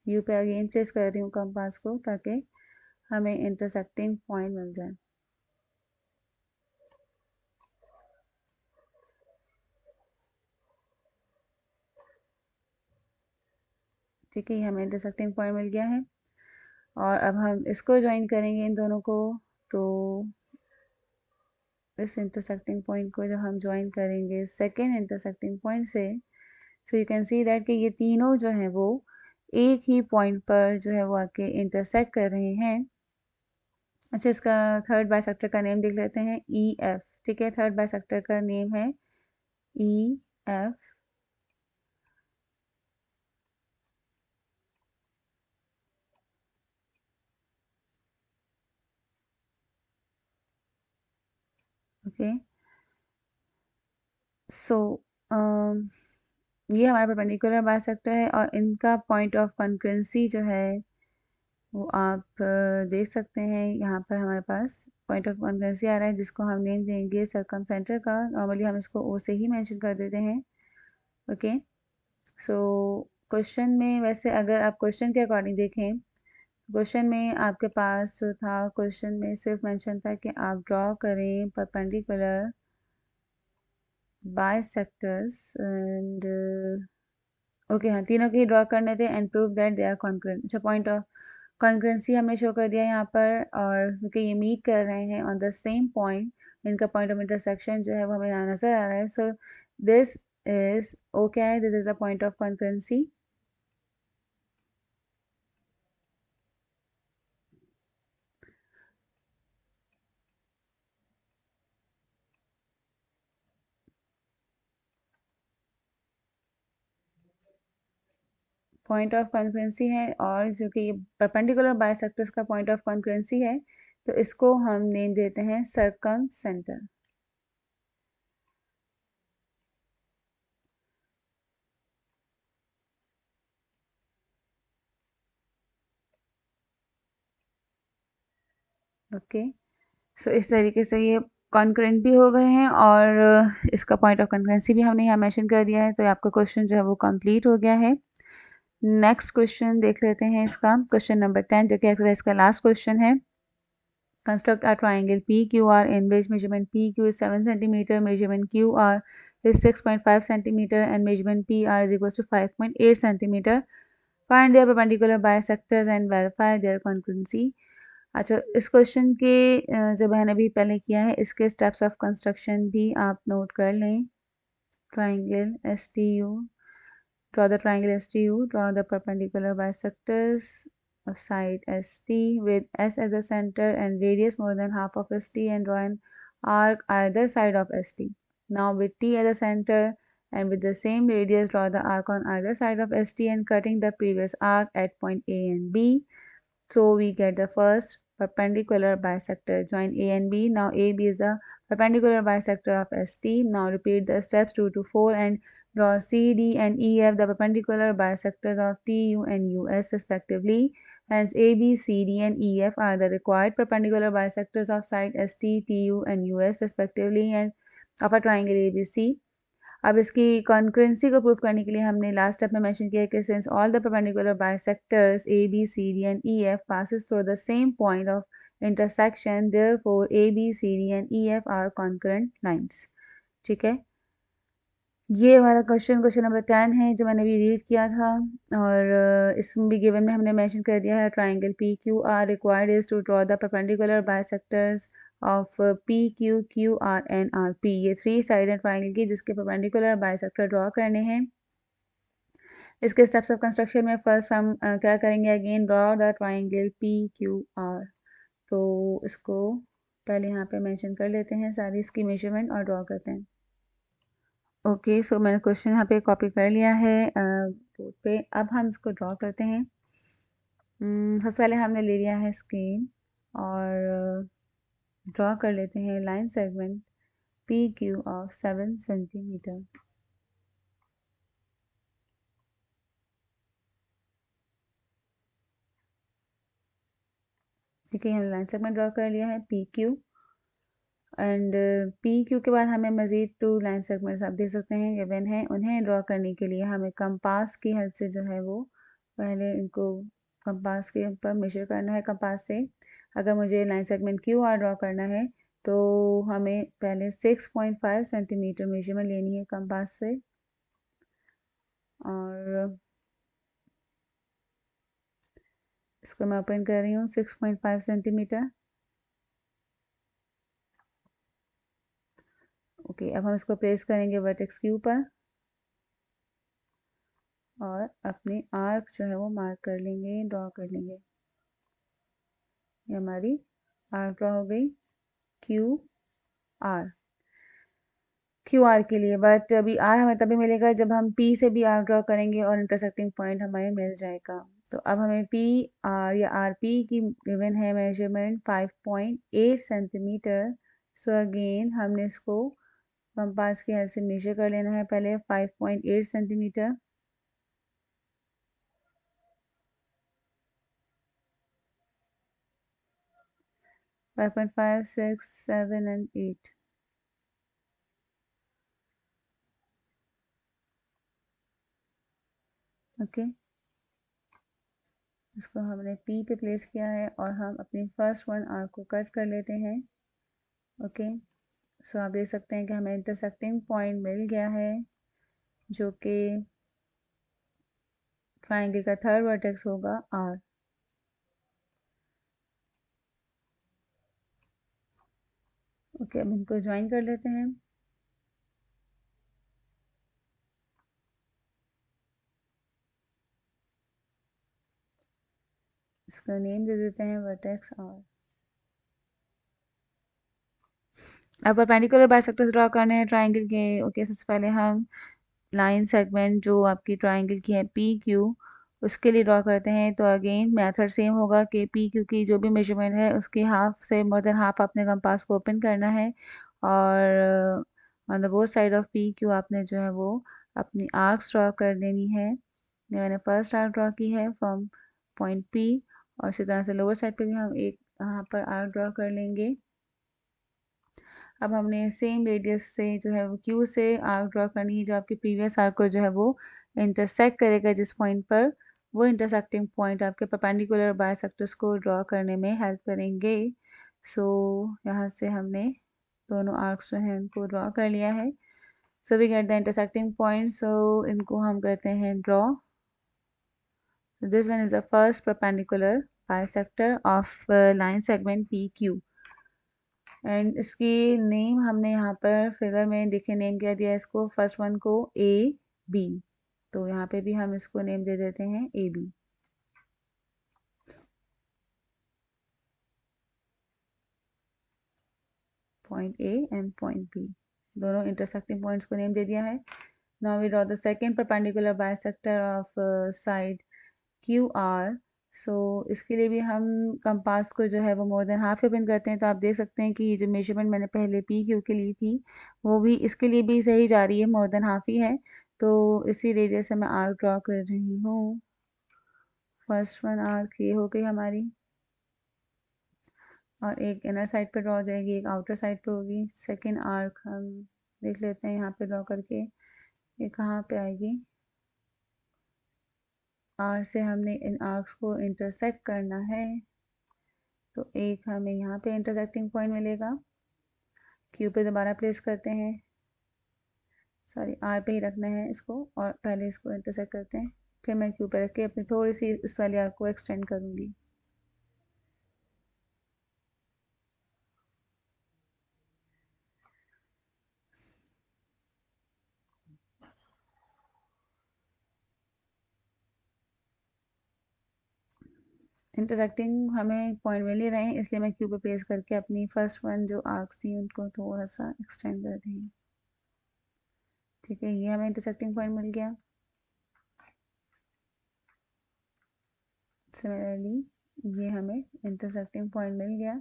यू पे अगेन प्लेस कर रही हूँ कंपास को ताकि हमें इंटरसेक्टिंग पॉइंट मिल जाए। ठीक है, ये हमें इंटरसेक्टिंग पॉइंट मिल गया है और अब हम इसको ज्वाइन करेंगे इन दोनों को। तो इस इंटरसेक्टिंग पॉइंट को जब हम ज्वाइन करेंगे सेकेंड इंटरसेक्टिंग पॉइंट से, so you can see that कि ये तीनों जो हैं वो एक ही पॉइंट पर जो है वो आके इंटरसेक्ट कर रहे हैं। अच्छा, इसका थर्ड बाइसेक्टर का नेम देख लेते हैं, ई एफ। ठीक है, थर्ड बाइसेक्टर का नेम है ई एफ। ओके, सो ये हमारा परपेंडिकुलर बाइसेक्टर है और इनका पॉइंट ऑफ कॉन्करेंसी जो है वो आप देख सकते हैं। यहाँ पर हमारे पास पॉइंट ऑफ कॉन्करेंसी आ रहा है जिसको हम नेम देंगे सरकम सेंटर का। नॉर्मली हम इसको ओ से ही मेंशन कर देते हैं। ओके, सो क्वेश्चन में वैसे अगर आप क्वेश्चन के अकॉर्डिंग देखें, क्वेश्चन में आपके पास जो था, क्वेश्चन में सिर्फ मेंशन था कि आप ड्रॉ करें परपेंडिकुलर बाइसेक्टर्स एंड ओके, हाँ तीनों के ही ड्रॉ करने थे and prove that they are concurrent. अच्छा, पॉइंट ऑफ कॉन्करेंसी हमने शो कर दिया यहाँ पर, और क्योंकि ये मीट कर रहे हैं ऑन द सेम पॉइंट, इनका पॉइंट ऑफ इंटरसेक्शन जो है वो हमें यहाँ नज़र आ रहा है। So this is okay, this is the point of concurrency. Point of concurrency है, और जो कि ये परपेंडिकुलर बाइसेक्टर्स का पॉइंट ऑफ कॉन्करेंसी है, तो इसको हम नेम देते हैं सरकम सेंटर। ओके, सो इस तरीके से ये कॉन्करेंट भी हो गए हैं और इसका पॉइंट ऑफ कॉन्करेंसी भी हमने यहाँ मेंशन कर दिया है। तो आपका क्वेश्चन जो है वो कंप्लीट हो गया है। नेक्स्ट क्वेश्चन देख लेते हैं इसका, क्वेश्चन नंबर 10, जो कि एक्सरसाइज का लास्ट क्वेश्चन है। Construct a triangle PQR in which measurement PQ is 7 cm, measurement QR is 6.5 cm, and measurement PR is equals to 5.8 cm. Find their perpendicular bisectors and verify their congruency. अच्छा, इस question के जो मैंने अभी पहले किया है, इसके स्टेप्स ऑफ कंस्ट्रक्शन भी आप नोट कर लें। Triangle S T U, draw the triangle STU, draw the perpendicular bisectors of side ST with S as a center and radius more than half of ST, and draw an arc either side of ST. Now with T as a center and with the same radius, draw the arc on either side of ST and cutting the previous arc at point A and B. So we get the first perpendicular bisector. Join A and B. Now AB is the perpendicular bisector of ST. Now repeat the steps 2 to 4 and draw CD and EF, the perpendicular bisectors of TU and US respectively. Hence AB, CD and EF are the required perpendicular bisectors of side ST, TU and US respectively and of a triangle ABC. अब इसकी concurrency को prove करने के लिए हमने last step में mention किया कि since all the perpendicular bisectors A B C D and E F passes through the same point of intersection, therefore A B C D and E F are concurrent lines. ठीक है, ये वाला question number 10 है जो मैंने अभी read किया था, और इसमें भी गिवन में हमने मेंशन कर दिया है triangle P Q R required is to draw the perpendicular bisectors of P Q Q R and R P. ये 3 साइडेड ट्राइंगल की जिसके परपेंडिकुलर बाइसेक्टर ड्रॉ करने हैं। इसके स्टेप्स ऑफ कंस्ट्रक्शन में फर्स्ट हम क्या करेंगे, again draw the triangle P Q are. तो इसको पहले यहाँ पे मेंशन कर लेते हैं सारी इसकी मेजरमेंट और ड्रॉ करते हैं। ओके, सो मैंने क्वेश्चन यहाँ पे कॉपी कर लिया है बोर्ड पे। अब हम इसको ड्रॉ करते हैं। सबसे पहले हमने ले लिया है स्केल और ड्रॉ कर लेते हैं line segment P Q of 7 centimetre. ठीक है, हमने लाइन सेगमेंट ड्रॉ कर लिया है P Q, and P Q के बाद हमें मज़ीद 2 लाइन सेगमेंट्स आप देख सकते हैं गिवन है। उन्हें ड्रॉ करने के लिए हमें कंपास की हेल्प से जो है वो पहले इनको कंपास के ऊपर मेजर करना है कंपास से। अगर मुझे line segment Q R draw करना है तो हमें पहले 6.5 सेंटीमीटर मेजरमेंट लेनी है कंपास पे, और इसको मैं ओपन कर रही हूँ 6.5 सेंटीमीटर। ओके, अब हम इसको प्लेस करेंगे वर्टेक्स के ऊपर। और अपने आर्क जो है वो मार्क कर लेंगे, ड्रॉ कर लेंगे। ये हमारी आर्क ड्रॉ हो गई क्यू आर, क्यू आर के लिए। बट अभी आर हमें तभी मिलेगा जब हम पी से भी आर ड्रॉ करेंगे और इंटरसेक्टिंग पॉइंट हमें मिल जाएगा। तो अब हमें पी आर या आर पी की गिवन है मेजरमेंट 5.8 सेंटीमीटर। सो अगेन हमने इसको कंपास की हेल्प से मेजर कर लेना है पहले 5.8 सेंटीमीटर। 5.5, 6, 7 and 8। ओके, इसको हमने पी पे प्लेस किया है और हम अपनी फर्स्ट वन आर्क को कट कर लेते हैं। ओके, सो आप देख सकते हैं कि हमें इंटरसेक्टिंग पॉइंट मिल गया है जो कि ट्राइंगल का थर्ड वर्टेक्स होगा आर। ओके, अब इनको ज्वाइन कर लेते हैं। इसका नेम दे देते हैं वर्टेक्स आर। अब परपेंडिकुलर बाइसेक्टर्स ड्रॉ करने हैं ट्राइंगल के। ओके, सबसे पहले हम लाइन सेगमेंट जो आपकी ट्राइंगल की है पी क्यू, उसके लिए ड्रॉ करते हैं। तो अगेन मेथड सेम होगा कि पी क्यू की जो भी मेजरमेंट है उसकी हाफ से मोर देन हाफ अपने कंपास को ओपन करना है और on the both side of P Q आपने जो है वो अपनी आर्क्स ड्रॉ कर देनी है। मैंने फर्स्ट आर्क ड्रॉ की है फ्रॉम पॉइंट पी और इसी तरह से लोअर साइड पे भी हम एक यहाँ पर आर्क ड्रॉ कर लेंगे। अब हमने सेम रेडियस से जो है वो क्यू से आर्क ड्रॉ करनी है जो आपके प्रीवियस आर्क को जो है वो इंटरसेक्ट करेगा जिस पॉइंट पर। वो इंटरसेक्टिंग पॉइंट आपके परपेंडिकुलर बाइसेक्टर्स को ड्रॉ करने में हेल्प करेंगे। सो यहाँ से हमने दोनों आर्क्स जो हैं उनको ड्रॉ कर लिया है। So we get the intersecting point, so इनको हम करते हैं draw. This one is the first perpendicular bisector of line segment P Q and इसकी नेम हमने यहाँ पर फिगर में देखिए नेम क्या दिया है इसको, फर्स्ट वन को ए बी। तो यहाँ पे भी हम इसको नेम दे देते हैं A B. Point A and point B, दोनों इंटरसेक्टिंग पॉइंट्स को नेम दे दिया है। Now we draw the second perpendicular bisector of side Q R. So इसके लिए भी हम कंपास को जो है वो मोर देन हाफ ओपन करते हैं। तो आप देख सकते हैं कि ये जो मेजरमेंट मैंने पहले पी क्यू के लिए थी वो भी इसके लिए भी सही जा रही है, मोर देन हाफ ही है। तो इसी रेडियस से मैं आर्क ड्रॉ कर रही हूँ। फर्स्ट वन आर्क ये हो गई हमारी और एक इनर साइड पे ड्रॉ हो जाएगी, एक आउटर साइड पे होगी। सेकेंड आर्क हम देख लेते हैं यहाँ पे ड्रॉ करके ये कहाँ पे आएगी। आर से हमने इन आर्क्स को इंटरसेक्ट करना है। तो एक हमें यहाँ पे इंटरसेक्टिंग पॉइंट मिलेगा, क्यू पे दोबारा प्लेस करते हैं, सॉरी आर पे ही रखना है इसको और पहले इसको इंटरसेक्ट करते हैं। फिर मैं क्यू पे रख के अपनी थोड़ी सी इस वाली आर्क को एक्सटेंड करूँगी। इंटरसेक्टिंग हमें पॉइंट मिल ही रहे हैं इसलिए मैं क्यू पे प्लेस करके अपनी फर्स्ट वन जो आर्क्स थी उनको थोड़ा सा एक्सटेंड कर रही हूँ। ठीक है, ये हमें इंटरसेक्टिंग पॉइंट मिल गया। सिमिलरली ये हमें इंटरसेक्टिंग पॉइंट मिल गया।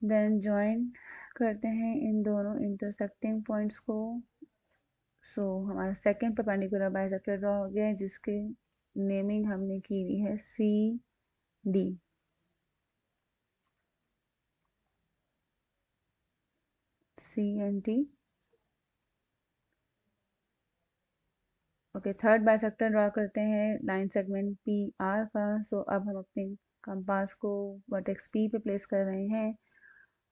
देन ज्वाइन करते हैं इन दोनों इंटरसेक्टिंग पॉइंट्स को। सो हमारा सेकेंड परपेंडिकुलर बाइसेक्टर ड्रॉ हो गया है जिसकी नेमिंग हमने की हुई है C D. C and D. Okay, third bisector draw करते हैं लाइन सेगमेंट पी आर का। सो अब हम अपने कंपास को वर्टेक्स पी पे प्लेस कर रहे हैं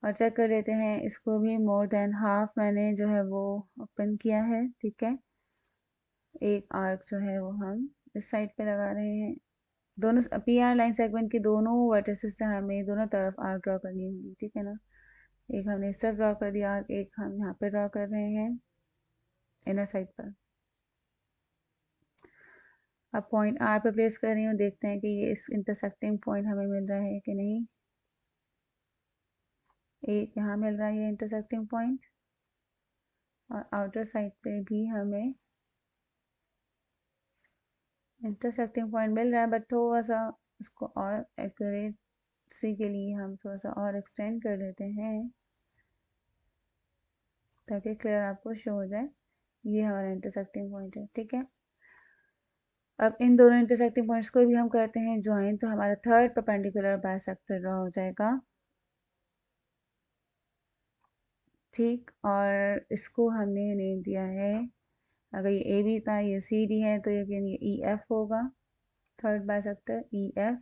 और चेक कर लेते हैं इसको भी मोर देन हाफ मैंने जो है वो ओपन किया है। ठीक है, एक आर्क जो है वो हम इस साइड पे लगा रहे हैं। दोनों पी आर लाइन सेगमेंट के दोनों वर्टिसेस से हमें दोनों तरफ आर्क ड्रॉ करनी होगी। ठीक है ना, एक हमने इस तरफ ड्रॉ कर दिया, एक हम यहाँ पे ड्रॉ कर रहे हैं इनर साइड पर। अब पॉइंट आर पे प्लेस कर रही हूँ, देखते हैं कि ये इस इंटरसेक्टिंग पॉइंट हमें मिल रहा है कि नहीं। एक यहाँ मिल रहा है ये इंटरसेक्टिंग पॉइंट, और आउटर साइड पे भी हमें इंटरसेक्टिंग पॉइंट मिल रहा है, बट थोड़ा सा इसको और एक्यूरेसी के लिए हम थोड़ा सा और एक्सटेंड कर देते हैं ताकि क्लियर आपको शो हो जाए। ये हमारा इंटरसेक्टिंग पॉइंट है, ठीक है। अब इन दोनों इंटरसेक्टिंग पॉइंट्स को भी हम करते हैं ज्वाइन, तो हमारा थर्ड परपेंडिकुलर बाइसेक्टर ड्रॉ हो जाएगा, ठीक। और इसको हमने नेम दिया है, अगर ये ए बी था, ये सी डी है, तो ये ई एफ होगा, थर्ड बाइसेक्टर ई एफ।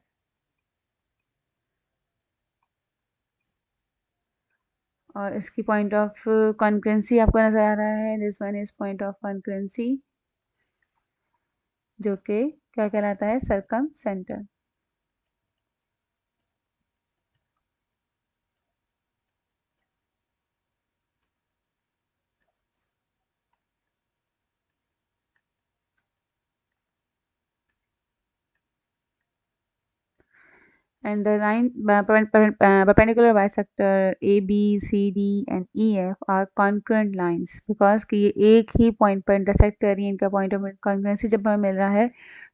और इसकी पॉइंट ऑफ कॉन्करेंसी आपको नज़र आ रहा है, this one is point of concurrency, जो कि क्या कहलाता है, सरकम centre. And the line perpendicular bisector A, B, C, D and E, F are concurrent lines because कि ये एक ही पॉइंट पर इंटरसेक्ट कर रही है। इनका पॉइंट ऑफ कॉन्करेंसी जब हमें मिल रहा है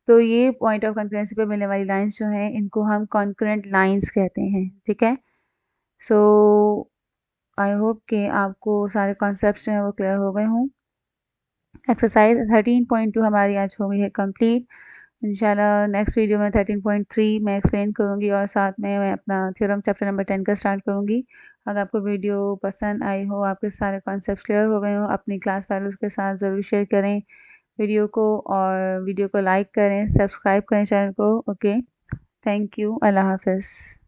तो ये पॉइंट ऑफ कॉन्करेंसी पे मिलने वाली लाइंस जो हैं इनको हम कॉन्करेंट लाइंस कहते हैं, ठीक है। सो आई होप कि आपको सारे कॉन्सेप्ट जो हैं वो क्लियर हो गए हों। एक्सरसाइज 13.2 हमारी आज हो गई है कंप्लीट। इंशाल्लाह नेक्स्ट वीडियो में 13.3 मैं एक्सप्लेन करूँगी और साथ में मैं अपना थ्योरम चैप्टर नंबर 10 का स्टार्ट करूँगी। अगर आपको वीडियो पसंद आई हो, आपके सारे कॉन्सेप्ट क्लियर हो गए हो, अपनी क्लास फैलोज़ के साथ ज़रूर शेयर करें वीडियो को, और वीडियो को लाइक करें, सब्सक्राइब करें चैनल को। ओके, थैंक यू, अल्लाह हाफ़िज़।